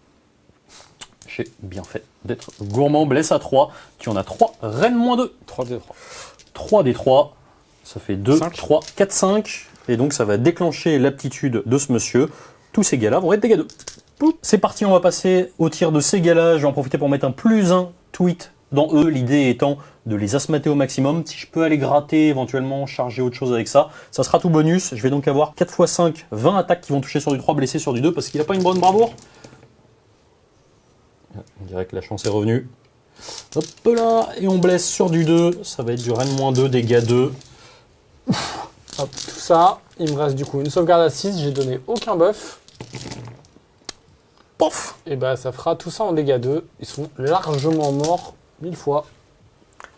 J'ai bien fait d'être gourmand. Blesse à 3. Tu en as 3. Reine moins 2. 3 d 3. 3 des 3. Ça fait 2, 5. 3, 4, 5. Et donc ça va déclencher l'aptitude de ce monsieur. Tous ces gars-là vont être dégâts 2. C'est parti, on va passer au tir de ces gars-là. Je vais en profiter pour mettre un +1 tweet dans eux. L'idée étant de les asmater au maximum. Si je peux aller gratter, éventuellement charger autre chose avec ça, ça sera tout bonus. Je vais donc avoir 4 x 5, 20 attaques qui vont toucher sur du 3, blessés sur du 2, parce qu'il n'a pas une bonne bravoure. On dirait que la chance est revenue. Hop là, et on blesse sur du 2. Ça va être du Rennes -2, dégâts 2. Hop, tout ça, il me reste du coup une sauvegarde à 6, j'ai donné aucun buff. Pof. Et bah ça fera tout ça en dégâts 2. Ils sont largement morts 1000 fois.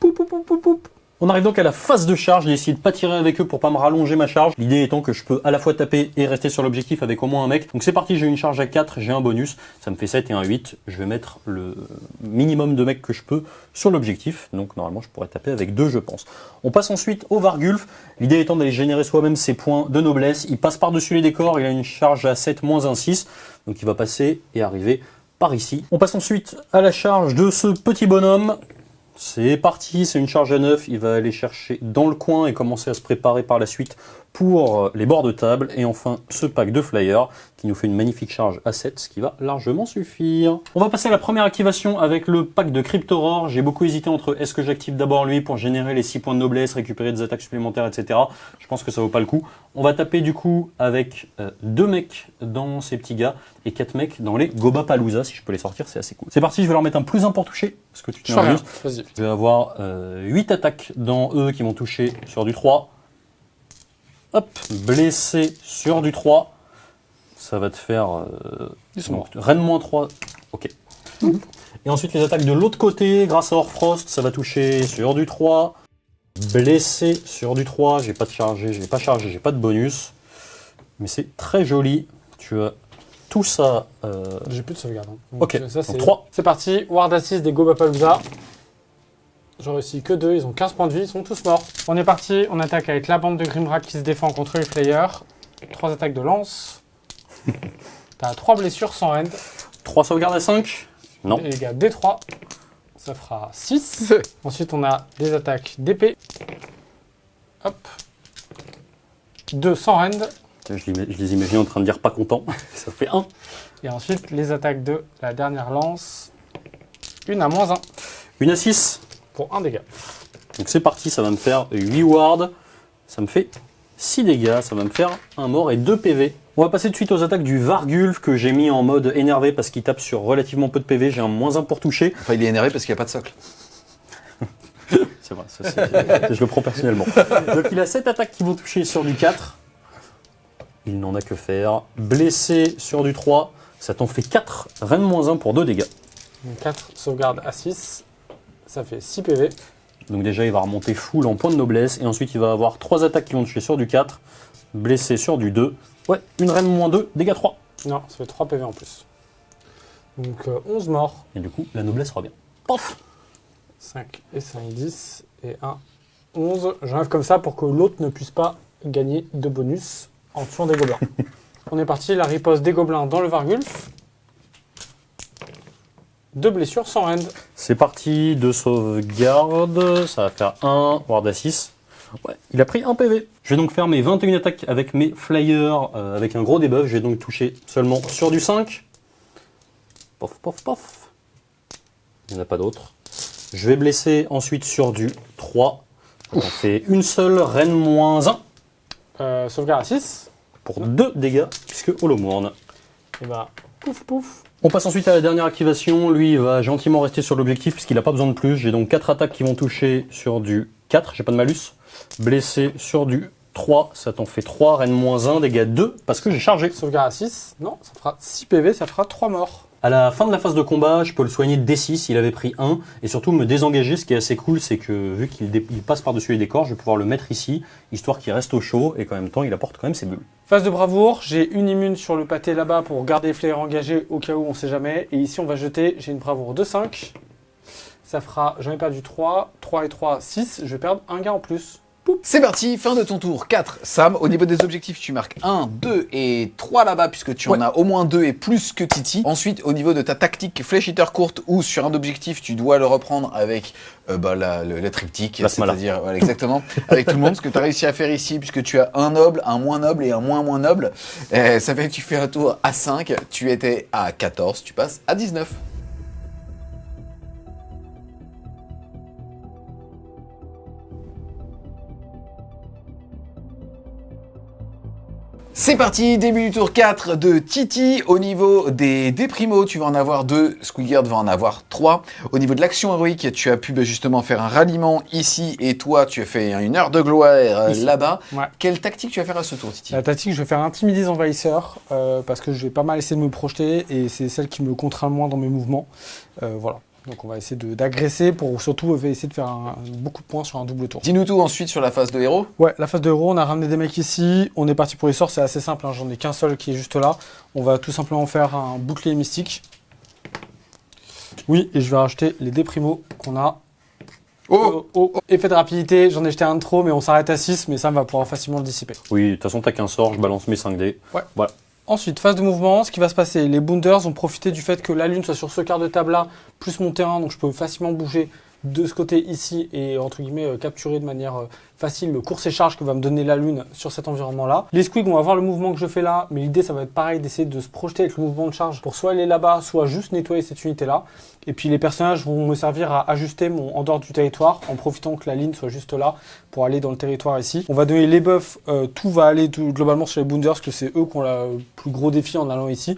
Poup, poup, poup, poup, poup. On arrive donc à la phase de charge, j'ai essayé de pas tirer avec eux pour pas me rallonger ma charge. L'idée étant que je peux à la fois taper et rester sur l'objectif avec au moins un mec. Donc c'est parti, j'ai une charge à 4, j'ai un bonus, ça me fait 7 et un 8. Je vais mettre le minimum de mecs que je peux sur l'objectif. Donc normalement je pourrais taper avec 2 je pense. On passe ensuite au Vargulf. L'idée étant d'aller générer soi-même ses points de noblesse. Il passe par-dessus les décors, il a une charge à 7 moins un 6. Donc il va passer et arriver par ici. On passe ensuite à la charge de ce petit bonhomme. C'est parti, c'est une charge à 9, il va aller chercher dans le coin et commencer à se préparer par la suite pour les bords de table. Et enfin, ce pack de flyers qui nous fait une magnifique charge à 7, ce qui va largement suffire. On va passer à la première activation avec le pack de Cryptorore. J'ai beaucoup hésité entre est-ce que j'active d'abord lui pour générer les 6 points de noblesse, récupérer des attaques supplémentaires, etc. Je pense que ça vaut pas le coup. On va taper du coup avec 2 mecs dans ces petits gars et 4 mecs dans les Gobapalooza. Si je peux les sortir, c'est assez cool. C'est parti, je vais leur mettre un plus 1 pour toucher. Parce que tu Je fais rien, vas-y. je vais avoir 8 attaques dans eux qui vont toucher sur du 3. Hop, blessé sur du 3. Ça va te faire... Ils sont morts. Rennes moins 3. Ok. Et ensuite les attaques de l'autre côté, grâce à Orfrost, ça va toucher sur du 3. Blessé sur du 3. J'ai pas de chargé, j'ai pas chargé, j'ai pas de bonus. Mais c'est très joli. Tu as tout ça... J'ai plus de sauvegarde. Hein. Ok, ça, donc 3. C'est parti, Ward Assist des Gobapalooza. J'en réussi que 2, ils ont 15 points de vie, ils sont tous morts. On est parti, on attaque avec la bande de Grimrak qui se défend contre les Flayers. 3 attaques de lance. T'as 3 blessures sans end. 3 sauvegardes à 5. Non. Et les gars, D3, ça fera 6. Ensuite, on a des attaques d'épée. Hop. 2 sans end. Je les imagine en train de dire pas content. Ça fait 1. Et ensuite, les attaques de la dernière lance. Une à moins 1 Une à 6. pour 1 dégât. Donc c'est parti, ça va me faire 8 wards. Ça me fait 6 dégâts. Ça va me faire un mort et 2 PV. On va passer de suite aux attaques du Vargulf que j'ai mis en mode énervé parce qu'il tape sur relativement peu de PV. J'ai un moins 1 pour toucher. Enfin, il est énervé parce qu'il n'y a pas de socle. C'est vrai, je le prends personnellement. Donc il a 7 attaques qui vont toucher sur du 4. Il n'en a que faire. Blessé sur du 3. Ça t'en fait 4. Rennes moins 1 pour 2 dégâts. Donc 4 sauvegardes à 6. Ça fait 6 PV. Donc déjà il va remonter full en points de noblesse. Et ensuite il va avoir 3 attaques qui vont toucher sur du 4. Blessé sur du 2. Ouais, une reine moins 2, dégâts 3. Non, ça fait 3 PV en plus. Donc 11 morts. Et du coup, la noblesse revient. Pof. 5 et 5, 10 et 1, 11. J'enlève comme ça pour que l'autre ne puisse pas gagner de bonus en tuant des gobelins. On est parti, la riposte des gobelins dans le Vargulf. 2 blessures sans end. C'est parti, 2 sauvegardes. Ça va faire 1, ward à 6. Ouais, il a pris 1 PV. Je vais donc faire mes 21 attaques avec mes flyers avec un gros debuff. Je vais donc toucher seulement sur du 5. Pof, pof, pof. Il n'y en a pas d'autres. Je vais blesser ensuite sur du 3. On fait une seule, reine moins 1. Sauvegarde à 6. Pour 2 dégâts, puisque Holomorn. Et bah, pouf, pouf. On passe ensuite à la dernière activation. Lui, il va gentiment rester sur l'objectif puisqu'il n'a pas besoin de plus. J'ai donc 4 attaques qui vont toucher sur du 4. J'ai pas de malus. Blessé sur du 3. Ça t'en fait 3. Reine moins 1. Dégâts 2 parce que j'ai chargé. Sauvegarde à 6. Non, ça fera 6 PV, ça fera 3 morts. À la fin de la phase de combat, je peux le soigner de D6. Il avait pris 1. Et surtout me désengager. Ce qui est assez cool, c'est que vu qu'il passe par-dessus les décors, je vais pouvoir le mettre ici, histoire qu'il reste au chaud et qu'en même temps, il apporte quand même ses bulles. Phase de bravoure, j'ai une immune sur le pâté là-bas pour garder les flayers engagés au cas où on sait jamais. Et ici on va jeter, j'ai une bravoure de 5. Ça fera, j'en ai perdu 3, 3 et 3, 6. Je vais perdre un gars en plus. C'est parti, fin de ton tour 4. Sam, au niveau des objectifs, tu marques 1, 2 et 3 là-bas, puisque tu en as au moins 2 et plus que Titi. Ensuite, au niveau de ta tactique Flèche Hitter courte, ou sur un objectif, tu dois le reprendre avec la triptyque, c'est-à-dire voilà, exactement, avec tout le monde. Ce que tu as réussi à faire ici, puisque tu as un noble, un moins noble et un moins noble, ça fait que tu fais un tour à 5, tu étais à 14, tu passes à 19. C'est parti, début du tour 4 de Titi. Au niveau des primos, tu vas en avoir 2, Squigard va en avoir 3. Au niveau de l'action héroïque, tu as pu justement faire un ralliement ici et toi, tu as fait une heure de gloire là-bas. Ouais. Quelle tactique tu vas faire à ce tour, Titi? La tactique, je vais faire intimider les envahisseurs parce que je vais pas mal essayer de me projeter et c'est celle qui me contraint le moins dans mes mouvements. Voilà. Donc on va essayer d'agresser pour surtout essayer de faire beaucoup de points sur un double tour. Dis-nous tout ensuite sur la phase de héros. Ouais, la phase de héros, on a ramené des mecs ici. On est parti pour les sorts, c'est assez simple. Hein, j'en ai qu'un seul qui est juste là. On va tout simplement faire un bouclier mystique. Oui, et je vais rajouter les déprimos qu'on a. Effet de rapidité, j'en ai jeté un de trop, mais on s'arrête à 6, mais ça va pouvoir facilement le dissiper. Oui, de toute façon, t'as qu'un sort, je balance mes 5 dés. Ouais. Voilà. Ensuite, phase de mouvement, ce qui va se passer, les Bounders vont profiter du fait que la lune soit sur ce quart de table-là, plus mon terrain, donc je peux facilement bouger de ce côté ici et entre guillemets capturer de manière facile le course et charge que va me donner la lune sur cet environnement-là. Les squigs vont avoir le mouvement que je fais là, mais l'idée ça va être pareil d'essayer de se projeter avec le mouvement de charge pour soit aller là-bas, soit juste nettoyer cette unité-là. Et puis les personnages vont me servir à ajuster mon en dehors du territoire en profitant que la ligne soit juste là pour aller dans le territoire ici. On va donner les buffs, tout va aller globalement sur les Bounders, parce que c'est eux qui ont le plus gros défi en allant ici.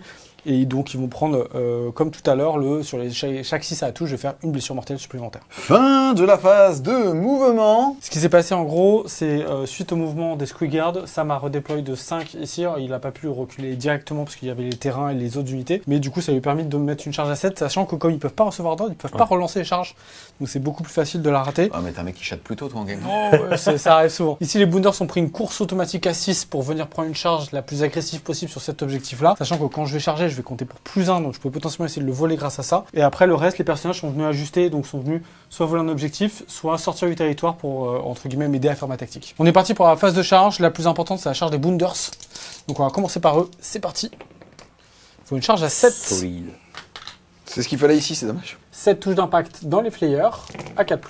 Et donc ils vont prendre, comme tout à l'heure, sur chaque 6 à la touche, je vais faire une blessure mortelle supplémentaire. Fin de la phase de mouvement. Ce qui s'est passé en gros, c'est suite au mouvement des Squigard, ça m'a redéployé de 5 ici. Alors, il n'a pas pu reculer directement parce qu'il y avait les terrains et les autres unités. Mais du coup, ça lui a permis de me mettre une charge à 7, sachant que comme ils peuvent pas recevoir d'ordre, ils peuvent pas relancer les charges. Donc c'est beaucoup plus facile de la rater. Ah mais t'es un mec qui chatte plus tôt toi en game. Oh, ouais, ça arrive souvent. Ici, les Bounders ont pris une course automatique à 6 pour venir prendre une charge la plus agressive possible sur cet objectif-là. Sachant que quand je vais charger, je vais compter pour plus 1, donc je peux potentiellement essayer de le voler grâce à ça. Et après, le reste, les personnages sont venus ajuster, donc sont venus soit voler un objectif, soit sortir du territoire pour, entre guillemets, m'aider à faire ma tactique. On est parti pour la phase de charge. La plus importante, c'est la charge des Bounders. Donc on va commencer par eux. C'est parti. Il faut une charge à 7. Solide. C'est ce qu'il fallait ici, c'est dommage. 7 touches d'impact dans les flayers, à 4+.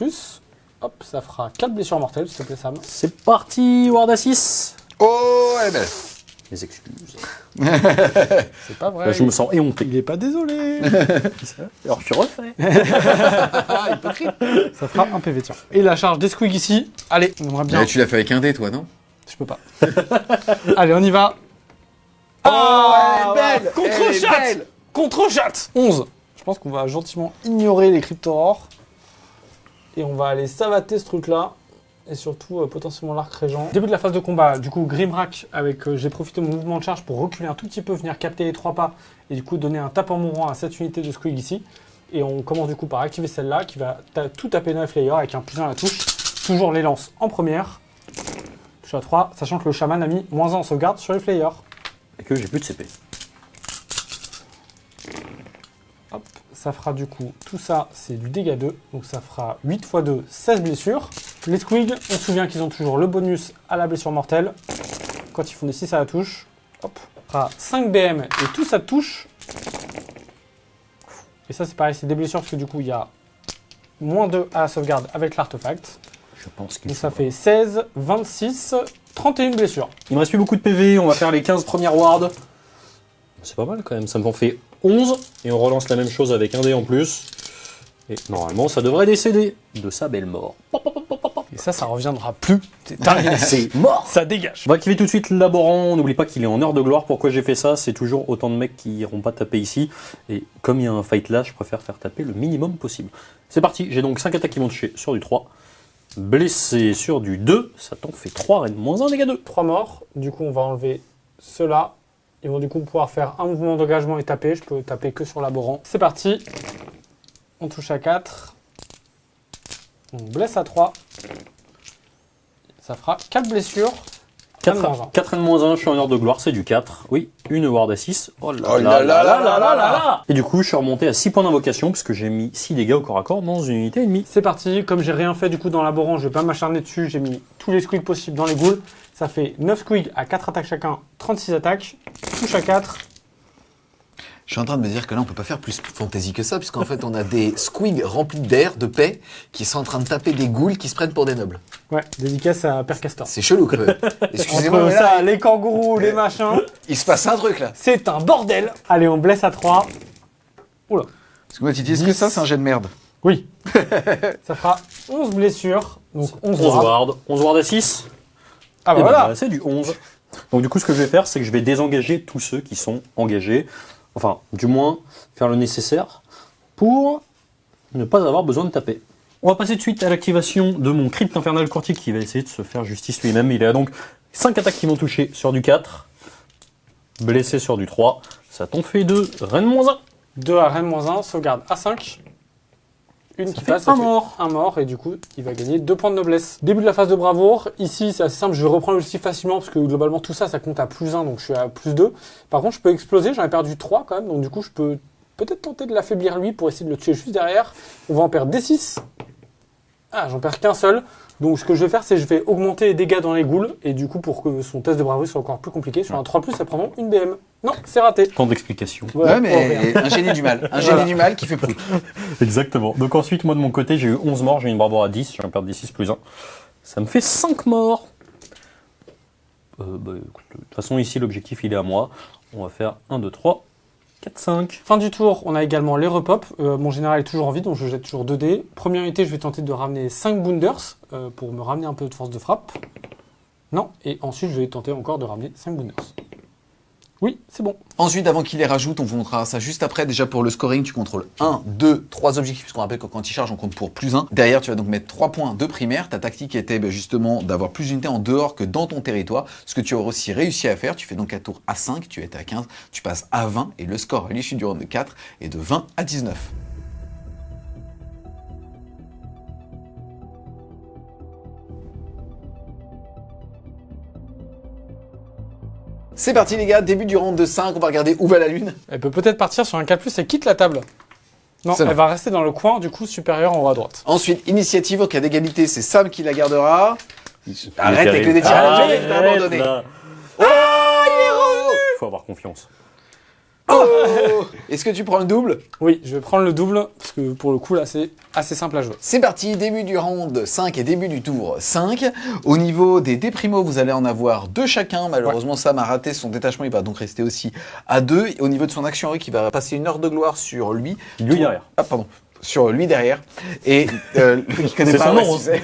Hop, ça fera 4 blessures mortelles, s'il te plaît, Sam. C'est parti, Ward à 6. Oh, elle est belle. Mes excuses. C'est pas vrai. Là, je me sens éhonté. Il est pas désolé. Alors, je refais. Ça fera un PV, tiens. Et la charge des squigs ici. Allez, on aimerait bien. Mais tu l'as fait avec un dé, toi, non? Je peux pas. Allez, on y va. Oh, elle est belle. Contre-chat. Contre-chat. 11. Je pense qu'on va gentiment ignorer les crypto-aurores. Et on va aller savater ce truc-là. Et surtout, potentiellement l'arc régent. Début de la phase de combat, du coup, Grimrack, avec j'ai profité de mon mouvement de charge pour reculer un tout petit peu, venir capter les 3 pas. Et du coup, donner un tap en mourant à cette unité de squig ici. Et on commence du coup par activer celle-là, qui va tout taper dans les flayers avec un +1 à la touche. Toujours les lance en première. Touche à 3, sachant que le chaman a mis -1 en sauvegarde sur les flayers. Et que j'ai plus de CP. Hop, ça fera du coup, tout ça c'est du dégât 2, donc ça fera 8 x 2, 16 blessures. Les squigs, on se souvient qu'ils ont toujours le bonus à la blessure mortelle, quand ils font des 6 à la touche. Hop, ça fera 5 BM et tout ça touche. Et ça c'est pareil, c'est des blessures parce que du coup il y a -2 à la sauvegarde avec l'artefact. Je pense qu'il Donc ça fait 16, 26, 31 blessures. Il me reste plus beaucoup de PV, on va faire les 15 premières wards. C'est pas mal quand même, ça m'en fait 11. Et on relance la même chose avec un dé en plus. Et normalement, ça devrait décéder de sa belle mort. Et ça reviendra plus. C'est terminé. C'est mort. Ça dégage. On va activer tout de suite Laborant. N'oublie pas qu'il est en heure de gloire. Pourquoi j'ai fait ça? C'est toujours autant de mecs qui n'iront pas taper ici. Et comme il y a un fight là, je préfère faire taper le minimum possible. C'est parti, j'ai donc 5 attaques qui vont toucher sur du 3. Blessé sur du 2, ça t'en fait 3, reine moins 1, dégâts 2. 3 morts. Du coup, on va enlever ceux-là. Ils vont du coup pouvoir faire un mouvement d'engagement et taper. Je peux taper que sur Laborant. C'est parti. On touche à 4. On blesse à 3. Ça fera 4 blessures. 4 N moins 1, je suis en heure de gloire, c'est du 4. Oui, une ward à 6. Oh là là là là là là là. Et du coup, je suis remonté à 6 points d'invocation, puisque j'ai mis 6 dégâts au corps à corps dans une unité ennemie. C'est parti. Comme j'ai rien fait du coup dans Laborant, je vais pas m'acharner dessus. J'ai mis tous les squigs possibles dans les ghouls. Ça fait 9 squigs à 4 attaques chacun, 36 attaques. Touche à 4. Je suis en train de me dire que là, on peut pas faire plus fantasy que ça, puisqu'en fait, on a des squigs remplis d'air, de paix, qui sont en train de taper des ghouls qui se prennent pour des nobles. Ouais, dédicace à Père Castor. C'est chelou, quand même. Excusez-moi, Entre mais là, ça, les kangourous, les machins, il se passe un truc, là. c'est un bordel. Allez, on blesse à 3. Oula. Excuse-moi, Titi, est-ce que ça, c'est un jet de merde? Oui. Ça fera 11 blessures, donc 11 11 wards. ward. 11 ward à 6. Ah bah Et voilà. c'est du 11. Donc du coup, ce que je vais faire, c'est que je vais désengager tous ceux qui sont engagés. Enfin, du moins, faire le nécessaire pour ne pas avoir besoin de taper. On va passer de suite à l'activation de mon Crypte Infernal Courtier qui va essayer de se faire justice lui-même. Il a donc 5 attaques qui vont toucher sur du 4, blessé sur du 3. Ça t'en fait 2, Reine -1. 2 à Reine -1, sauvegarde à 5. Une qui passe, un mort. Un mort, et du coup, il va gagner 2 points de noblesse. Début de la phase de bravoure. Ici, c'est assez simple, je reprends l'objectif facilement, parce que globalement, tout ça, ça compte à +1, donc je suis à +2. Par contre, je peux exploser, j'en ai perdu 3 quand même, donc du coup, je peux peut-être tenter de l'affaiblir lui pour essayer de le tuer juste derrière. On va en perdre D6. Ah, j'en perds qu'un seul. Donc, ce que je vais faire, c'est que je vais augmenter les dégâts dans les ghouls, et du coup, pour que son test de bravoure soit encore plus compliqué, sur un 3+, ça prend une BM. Non, c'est raté. Tant d'explications. Ouais, mais un génie du mal. Un génie du mal qui fait prout. Exactement. Donc ensuite, moi de mon côté, j'ai eu 11 morts, j'ai eu une bravoure à 10, je viens de perdre D6 +1. Ça me fait 5 morts. Écoute, de toute façon, ici, l'objectif, il est à moi. On va faire 1, 2, 3, 4, 5. Fin du tour, on a également les repop. Mon général est toujours en vie, donc je jette toujours 2 dés. Première unité, je vais tenter de ramener 5 bounders pour me ramener un peu de force de frappe. Non, et ensuite, je vais tenter encore de ramener 5 bounders. Oui, c'est bon. Ensuite, avant qu'il les rajoute, on vous montrera ça juste après. Déjà pour le scoring, tu contrôles 1, 2, 3 objectifs, puisqu'on rappelle que quand il charge, on compte pour +1. Derrière, tu vas donc mettre 3 points de primaire. Ta tactique était justement d'avoir plus d'unités en dehors que dans ton territoire. Ce que tu as aussi réussi à faire, tu fais donc un tour à 5, tu étais à 15, tu passes à 20, et le score à l'issue du round de 4 est de 20 à 19. C'est parti les gars, début du round de 5, on va regarder où va la lune. Elle peut peut-être partir sur un 4+, et quitte la table. Non, C'est elle bon. va rester dans le coin, du coup, supérieur en haut à droite. Ensuite, initiative, au cas d'égalité, c'est Sam qui la gardera. Arrête avec terrible. le détirage, il t'a abandonné. Là. Oh, il est revenu. Faut avoir confiance. Oh. Est-ce que tu prends le double? Oui, je vais prendre le double, parce que pour le coup, là, c'est assez simple à jouer. C'est parti, début du round 5 et début du tour 5. Au niveau des déprimos, vous allez en avoir 2 chacun. Malheureusement, Sam a raté son détachement, il va donc rester aussi à 2. Et au niveau de son action heroique, il va passer une heure de gloire sur lui. Lui derrière. Ah, pardon. Sur lui derrière. Et il connaît C'est pas son ouais, nom, tu sais.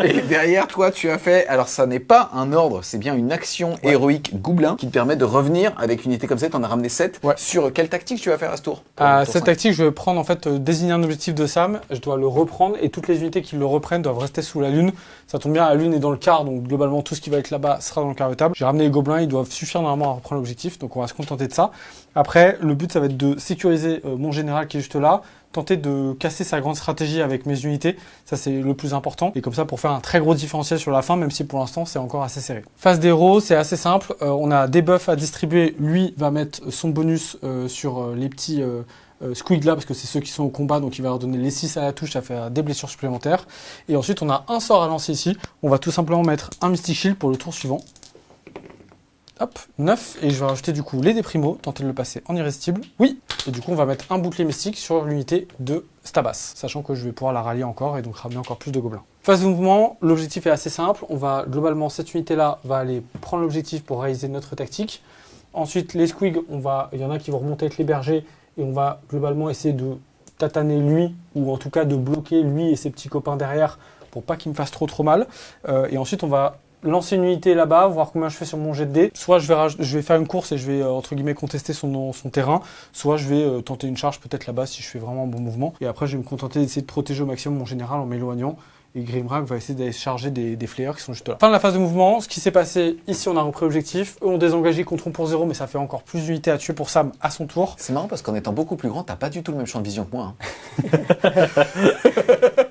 Et derrière, toi, tu as fait. Alors, ça n'est pas un ordre, c'est bien une action héroïque gobelin qui te permet de revenir avec une unité comme ça. Tu en as ramené 7. Ouais. Sur quelle tactique tu vas faire à ce tour? Cette tactique, je vais prendre en fait désigner un objectif de Sam, je dois le reprendre et toutes les unités qui le reprennent doivent rester sous la lune. Ça tombe bien, la lune est dans le quart, donc globalement tout ce qui va être là-bas sera dans le quart de table. J'ai ramené les gobelins, ils doivent suffire normalement à reprendre l'objectif, donc on va se contenter de ça. Après, le but ça va être de sécuriser mon général qui est juste là, tenter de casser sa grande stratégie avec mes unités, ça c'est le plus important, et comme ça pour faire un très gros différentiel sur la fin, même si pour l'instant c'est encore assez serré. Phase d'héros, c'est assez simple, on a des buffs à distribuer, lui va mettre son bonus sur les petits squig là, parce que c'est ceux qui sont au combat, donc il va leur donner les 6 à la touche, ça fait des blessures supplémentaires, et ensuite on a un sort à lancer ici, on va tout simplement mettre un Mystic Shield pour le tour suivant. Hop, 9, et je vais rajouter du coup les déprimos, tenter de le passer en irrésistible. Oui, et du coup on va mettre un bouclier mystique sur l'unité de Stabas, sachant que je vais pouvoir la rallier encore et donc ramener encore plus de gobelins. Phase de mouvement, l'objectif est assez simple, on va globalement, cette unité là va aller prendre l'objectif pour réaliser notre tactique. Ensuite les squigs, il y en a qui vont remonter avec les bergers et on va globalement essayer de tataner lui, ou en tout cas de bloquer lui et ses petits copains derrière pour pas qu'ils me fassent trop mal. Et ensuite on va lancer une unité là-bas, voir combien je fais sur mon jet de dés. Soit je vais faire une course et je vais entre guillemets contester son terrain, soit je vais tenter une charge peut-être là-bas si je fais vraiment un bon mouvement. Et après je vais me contenter d'essayer de protéger au maximum mon général en m'éloignant. Et Grimrak va essayer d'aller se charger des flayers qui sont juste là. Fin de la phase de mouvement, ce qui s'est passé, ici on a repris l'objectif, eux ont désengagé, contrôle pour 0, mais ça fait encore plus d'unités à tuer pour Sam à son tour. C'est marrant parce qu'en étant beaucoup plus grand, t'as pas du tout le même champ de vision que moi. Hein.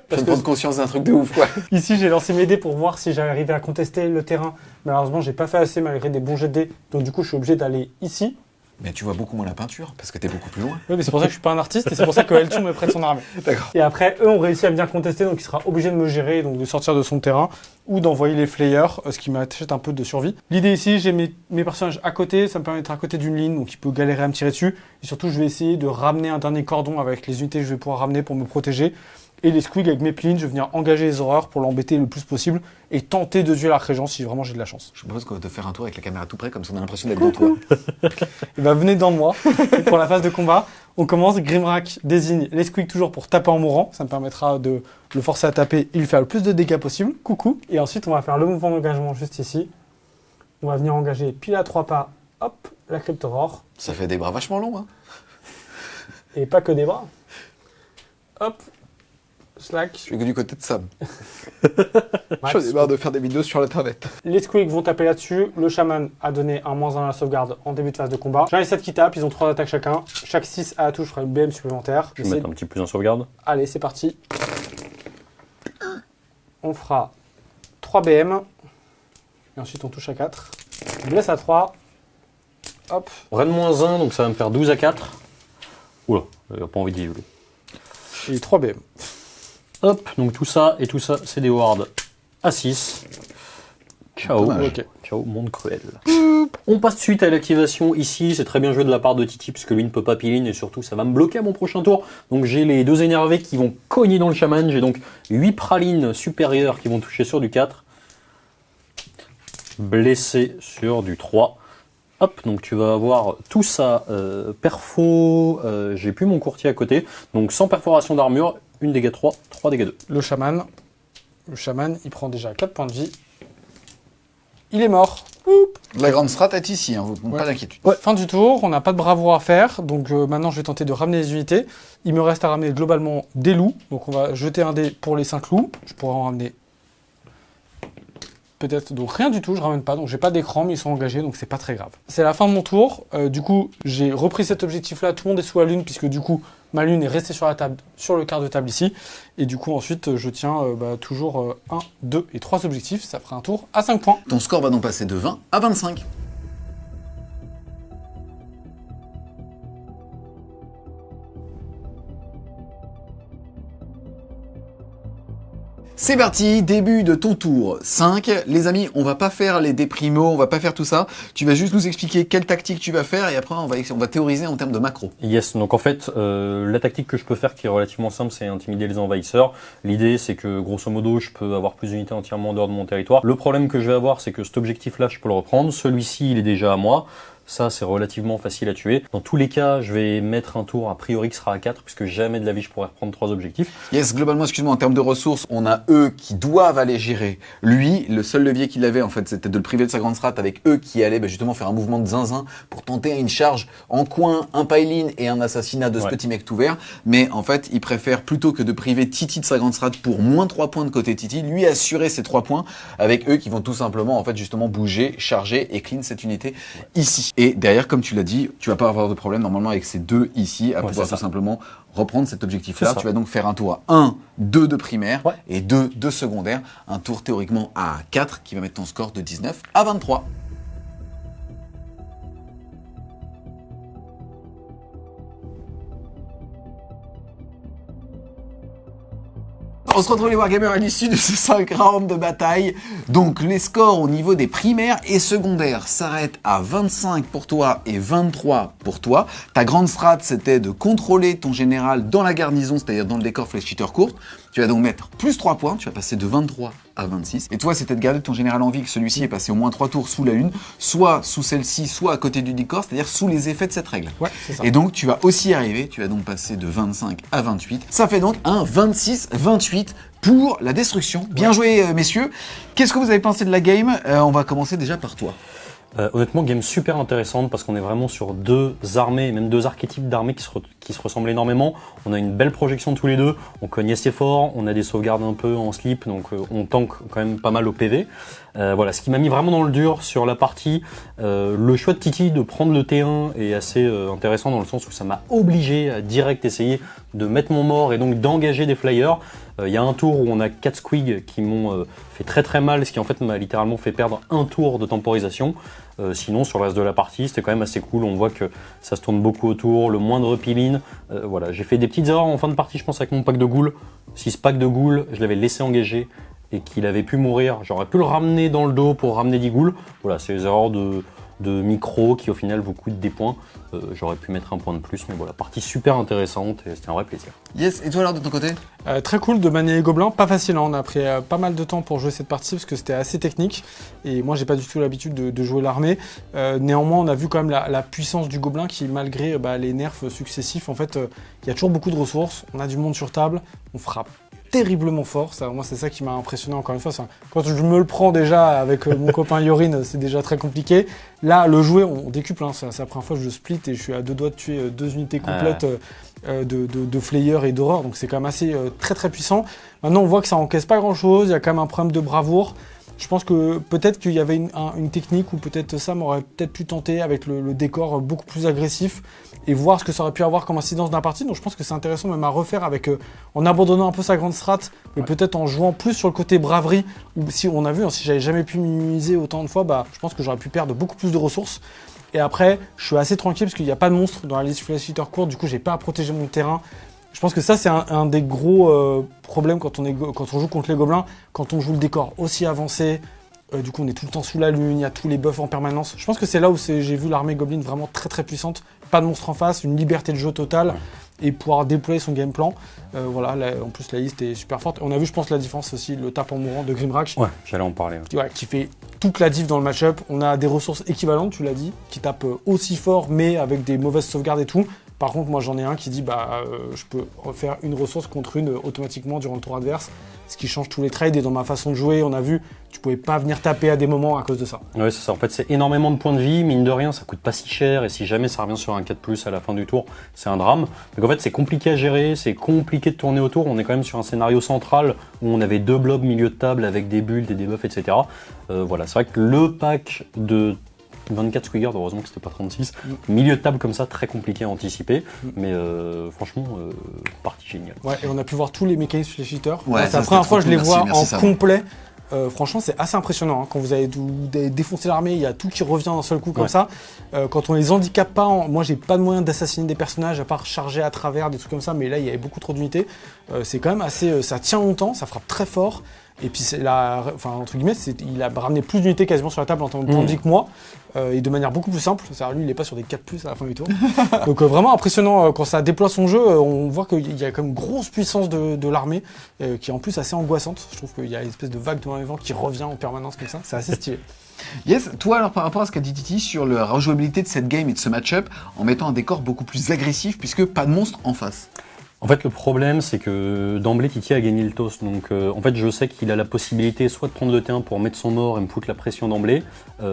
Je viens de prendre conscience d'un truc de ouf, quoi. Ici, j'ai lancé mes dés pour voir si j'arrivais à contester le terrain. Malheureusement, j'ai pas fait assez malgré des bons jets de dés. Donc du coup, je suis obligé d'aller ici. Mais tu vois beaucoup moins la peinture parce que t'es beaucoup plus loin. Oui, mais c'est pour ça que je suis pas un artiste et c'est pour ça que Elton me prête son armée. D'accord. Et après, eux ont réussi à bien contester, donc il sera obligé de me gérer, donc de sortir de son terrain ou d'envoyer les flayers, ce qui m'achète un peu de survie. L'idée ici, j'ai mes personnages à côté, ça me permet d'être à côté d'une ligne, donc il peut galérer à me tirer dessus. Et surtout, je vais essayer de ramener un dernier cordon avec les unités que je vais pouvoir ramener pour me protéger. Et les squigs avec mes plines, je vais venir engager les horreurs pour l'embêter le plus possible et tenter de tuer l'archrégent si vraiment j'ai de la chance. Je propose de faire un tour avec la caméra tout près, comme ça on a l'impression d'être devant toi. Et bah venez dans moi. Pour la phase de combat, on commence. Grimrak désigne les squigs toujours pour taper en mourant. Ça me permettra de le forcer à taper et lui faire le plus de dégâts possible. Coucou. Et ensuite, on va faire le mouvement d'engagement juste ici. On va venir engager pile à 3 pas, hop, la Cryptorore. Ça fait des bras vachement longs, hein. Et pas que des bras. Hop, slack. Je suis que du côté de Sam. Max. J'en ai marre de faire des vidéos sur l'internet. Les squigs vont taper là-dessus. Le chaman a donné un -1 à la sauvegarde en début de phase de combat. J'en ai 7 qui tapent, ils ont 3 attaques chacun. Chaque 6 à la touche fera une BM supplémentaire. Je vais mettre un petit plus en sauvegarde. Allez, c'est parti. On fera 3 BM. Et ensuite on touche à 4. On blesse à 3. Hop. Rennes -1, donc ça va me faire 12 à 4. Oula, j'ai pas envie d'y jouer. Et 3 BM. Hop, donc tout ça et tout ça, c'est des wards à 6. Ciao. Ok. Ciao, monde cruel. On passe suite à l'activation ici. C'est très bien joué de la part de Titi, puisque lui ne peut pas pile-in et surtout, ça va me bloquer à mon prochain tour. Donc j'ai les 2 énervés qui vont cogner dans le chaman. J'ai donc 8 pralines supérieures qui vont toucher sur du 4. Blessé sur du 3. Hop, donc tu vas avoir tout ça, perfo, j'ai plus mon courtier à côté, donc sans perforation d'armure, 1 dégâts 3, 3 dégâts 2. Le chaman, il prend déjà 4 points de vie. Il est mort. Oup. La grande strat est ici, hein, vous pas d'inquiétude. Ouais. Fin du tour, on n'a pas de bravoure à faire, donc maintenant je vais tenter de ramener les unités. Il me reste à ramener globalement des loups, donc on va jeter un dé pour les 5 loups. Je pourrais en ramener peut-être donc rien du tout, je ramène pas, donc j'ai pas d'écran, mais ils sont engagés, donc c'est pas très grave. C'est la fin de mon tour, du coup j'ai repris cet objectif-là, tout le monde est sous la lune, puisque du coup ma lune est restée sur la table, sur le quart de table ici, et du coup ensuite je tiens toujours 1, 2 et 3 objectifs, ça fera un tour à 5 points. Ton score va donc passer de 20 à 25. C'est parti, début de ton tour 5. Les amis, on va pas faire les déprimos, on va pas faire tout ça. Tu vas juste nous expliquer quelle tactique tu vas faire et après on va théoriser en termes de macro. Yes, donc en fait, la tactique que je peux faire qui est relativement simple, c'est intimider les envahisseurs. L'idée, c'est que grosso modo, je peux avoir plus d'unités entièrement en dehors de mon territoire. Le problème que je vais avoir, c'est que cet objectif-là, je peux le reprendre. Celui-ci, il est déjà à moi. Ça, c'est relativement facile à tuer. Dans tous les cas, je vais mettre un tour a priori qui sera à 4, puisque jamais de la vie je pourrais reprendre 3 objectifs. Yes, globalement, excuse-moi, en termes de ressources, on a eux qui doivent aller gérer. Lui, le seul levier qu'il avait, en fait, c'était de le priver de sa grande strat avec eux qui allaient justement faire un mouvement de zinzin pour tenter une charge en coin, un pile-in et un assassinat de ce petit mec tout vert. Mais en fait, il préfère, plutôt que de priver Titi de sa grande strat pour moins 3 points de côté Titi, lui assurer ses 3 points avec eux qui vont tout simplement, en fait, justement bouger, charger et clean cette unité ici. Et derrière, comme tu l'as dit, tu vas pas avoir de problème normalement avec ces deux ici à pouvoir tout simplement reprendre cet objectif-là. Tu vas donc faire un tour à 1, 2 de primaire et 2 de secondaire. Un tour théoriquement à 4 qui va mettre ton score de 19 à 23. On se retrouve les Wargamers à l'issue de ces 5 rounds de bataille. Donc les scores au niveau des primaires et secondaires s'arrêtent à 25 pour toi et 23 pour toi. Ta grande strat, c'était de contrôler ton général dans la garnison, c'est-à-dire dans le décor fléchiteur courte. Tu vas donc mettre plus 3 points, tu vas passer de 23 à 26. Et toi, c'était de garder ton général en vie, que celui-ci est passé au moins 3 tours sous la lune, soit sous celle-ci, soit à côté du décor, c'est-à-dire sous les effets de cette règle. Ouais, c'est ça. Et donc, tu vas aussi y arriver, tu vas donc passer de 25 à 28. Ça fait donc un 26-28 pour la destruction. Bien joué, messieurs. Qu'est-ce que vous avez pensé de la game? On va commencer déjà par toi. Honnêtement, game super intéressante parce qu'on est vraiment sur 2 armées, même 2 archétypes d'armées qui se ressemblent énormément. On a une belle projection tous les deux, on cogne assez fort, on a des sauvegardes un peu en slip, donc on tank quand même pas mal au PV. Voilà, ce qui m'a mis vraiment dans le dur sur la partie, le choix de Titi de prendre le T1 est assez intéressant dans le sens où ça m'a obligé à direct essayer de mettre mon mort et donc d'engager des flyers. Il y a un tour où on a 4 squigs qui m'ont fait très mal, ce qui en fait m'a littéralement fait perdre un tour de temporisation. Sinon, sur le reste de la partie, c'était quand même assez cool. On voit que ça se tourne beaucoup autour, le moindre pile-in. Voilà, j'ai fait des petites erreurs en fin de partie, je pense, avec mon pack de ghouls. Si ce pack de ghouls, je l'avais laissé engager et qu'il avait pu mourir, j'aurais pu le ramener dans le dos pour ramener 10 ghouls. Voilà, c'est les erreurs de micro qui au final vous coûtent des points. J'aurais pu mettre un point de plus, mais voilà, partie super intéressante et c'était un vrai plaisir. Yes, et toi alors de ton côté? Très cool de manier les gobelins, pas facile, hein. On a pris pas mal de temps pour jouer cette partie parce que c'était assez technique et moi j'ai pas du tout l'habitude de jouer l'armée. Néanmoins on a vu quand même la puissance du gobelin qui malgré les nerfs successifs, en fait il y a toujours beaucoup de ressources, on a du monde sur table, on frappe terriblement fort. Ça, moi, c'est ça qui m'a impressionné encore une fois. Quand je me le prends déjà avec mon copain Yorin, c'est déjà très compliqué. Là, le jouer, on décuple. Hein. C'est la première fois que je split et je suis à 2 doigts de tuer 2 unités complètes de Flayer et d'Horreur. Donc c'est quand même assez très très puissant. Maintenant, on voit que ça encaisse pas grand-chose. Il y a quand même un problème de bravoure. Je pense que peut-être qu'il y avait une technique où peut-être Sam aurait peut-être pu tenter avec le décor beaucoup plus agressif et voir ce que ça aurait pu avoir comme incidence dans la partie. Donc je pense que c'est intéressant même à refaire avec en abandonnant un peu sa grande strat, mais peut-être en jouant plus sur le côté braverie. Où si on a vu, hein, si j'avais jamais pu minimiser autant de fois, je pense que j'aurais pu perdre beaucoup plus de ressources. Et après, je suis assez tranquille parce qu'il n'y a pas de monstre dans la liste Flash Hitter courte, du coup j'ai pas à protéger mon terrain. Je pense que ça, c'est un des gros problèmes quand on joue contre les gobelins. Quand on joue le décor aussi avancé, du coup, on est tout le temps sous la lune, il y a tous les buffs en permanence. Je pense que c'est là où j'ai vu l'armée Goblin vraiment très très puissante. Pas de monstre en face, une liberté de jeu totale et pouvoir déployer son game plan. Voilà, en plus, la liste est super forte. On a vu, je pense, la différence aussi, le tap en mourant de Grimrack. Ouais, j'allais en parler. Ouais. Qui fait toute la diff dans le match-up. On a des ressources équivalentes, tu l'as dit, qui tapent aussi fort, mais avec des mauvaises sauvegardes et tout. Par contre, moi j'en ai un qui dit je peux refaire une ressource contre une automatiquement durant le tour adverse, ce qui change tous les trades. Et dans ma façon de jouer, on a vu, tu pouvais pas venir taper à des moments à cause de ça. Ouais, c'est ça. En fait, c'est énormément de points de vie, mine de rien, ça coûte pas si cher. Et si jamais ça revient sur un 4+ à la fin du tour, c'est un drame. Donc en fait, c'est compliqué à gérer, c'est compliqué de tourner autour. On est quand même sur un scénario central où on avait 2 blocs milieu de table avec des bulles, des debuffs, etc. Voilà, c'est vrai que le pack de 24 Squigard, heureusement que c'était pas 36. Milieu de table comme ça, très compliqué à anticiper. Mais franchement, partie géniale. Ouais, et on a pu voir tous les mécanismes Flash Hitter. Ouais, c'est la première fois que je les vois en complet. Franchement, c'est assez impressionnant. Hein. Quand vous avez défoncé l'armée, il y a tout qui revient d'un seul coup comme ça. Quand on les handicape pas, moi j'ai pas de moyen d'assassiner des personnages à part charger à travers, des trucs comme ça. Mais là, il y avait beaucoup trop d'unités. C'est quand même assez. Ça tient longtemps, ça frappe très fort. Et puis, entre guillemets, il a ramené plus d'unités quasiment sur la table en temps de vie que moi, et de manière beaucoup plus simple. C'est-à-dire, lui, il n'est pas sur des 4+ à la fin du tour. Donc, vraiment impressionnant. Quand ça déploie son jeu, on voit qu'il y a quand même une grosse puissance de l'armée, qui est en plus assez angoissante. Je trouve qu'il y a une espèce de vague de main vent qui revient en permanence comme ça. C'est assez stylé. Yes, toi alors par rapport à ce qu'a dit Titi sur la rejouabilité de cette game et de ce match-up, en mettant un décor beaucoup plus agressif, puisque pas de monstre en face. En fait, le problème, c'est que d'emblée, Titi a gagné le toss. Donc, en fait, je sais qu'il a la possibilité soit de prendre le T1 pour mettre son mort et me foutre la pression d'emblée,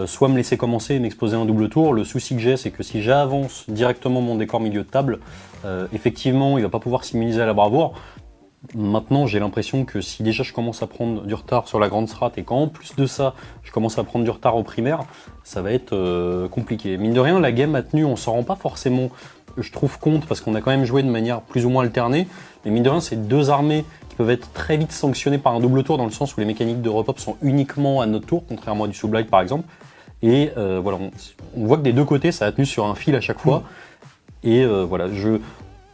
soit me laisser commencer et m'exposer un double tour. Le souci que j'ai, c'est que si j'avance directement mon décor milieu de table, effectivement, il va pas pouvoir s'immuniser à la bravoure. Maintenant, j'ai l'impression que si déjà je commence à prendre du retard sur la grande strat et qu'en plus de ça, je commence à prendre du retard au primaire, ça va être compliqué. Mine de rien, la game a tenu, on s'en rend pas forcément, je trouve, compte parce qu'on a quand même joué de manière plus ou moins alternée. Mais mine de rien, c'est 2 armées qui peuvent être très vite sanctionnées par un double tour dans le sens où les mécaniques de repop sont uniquement à notre tour, contrairement à du Sublight par exemple. Et voilà, on voit que des 2 côtés, ça a tenu sur un fil à chaque fois. Et voilà,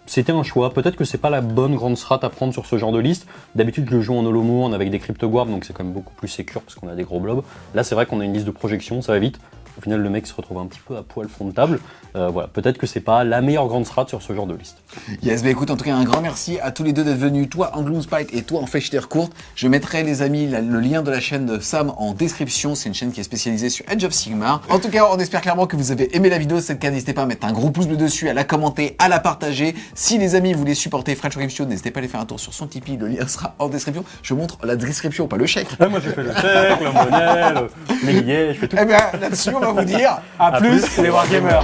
c'était un choix. Peut-être que c'est pas la bonne grande strat à prendre sur ce genre de liste. D'habitude, je le joue en holomourne avec des cryptoguards, donc c'est quand même beaucoup plus sécure parce qu'on a des gros blobs. Là, c'est vrai qu'on a une liste de projection, ça va vite. Au final, le mec se retrouve un petit peu à poil fond de table. Voilà, peut-être que c'est pas la meilleure grande strat sur ce genre de liste. Yes, bah écoute, en tout cas, un grand merci à tous les deux d'être venus, toi en Gloomspite et toi en Flash Hitter courte. Je mettrai, les amis, le lien de la chaîne de Sam en description. C'est une chaîne qui est spécialisée sur Age of Sigmar. En tout cas, on espère clairement que vous avez aimé la vidéo. Si c'est le cas, n'hésitez pas à mettre un gros pouce bleu dessus, à la commenter, à la partager. Si les amis voulaient supporter French Game Show, n'hésitez pas à aller faire un tour sur son Tipeee. Le lien sera en description. Je montre la description, pas le chèque. Ah, moi, j'ai fait le chèque, la monnaie, les billets, je fais tout. Eh bien, là-dessus, on va vous dire À plus, les Wargamers.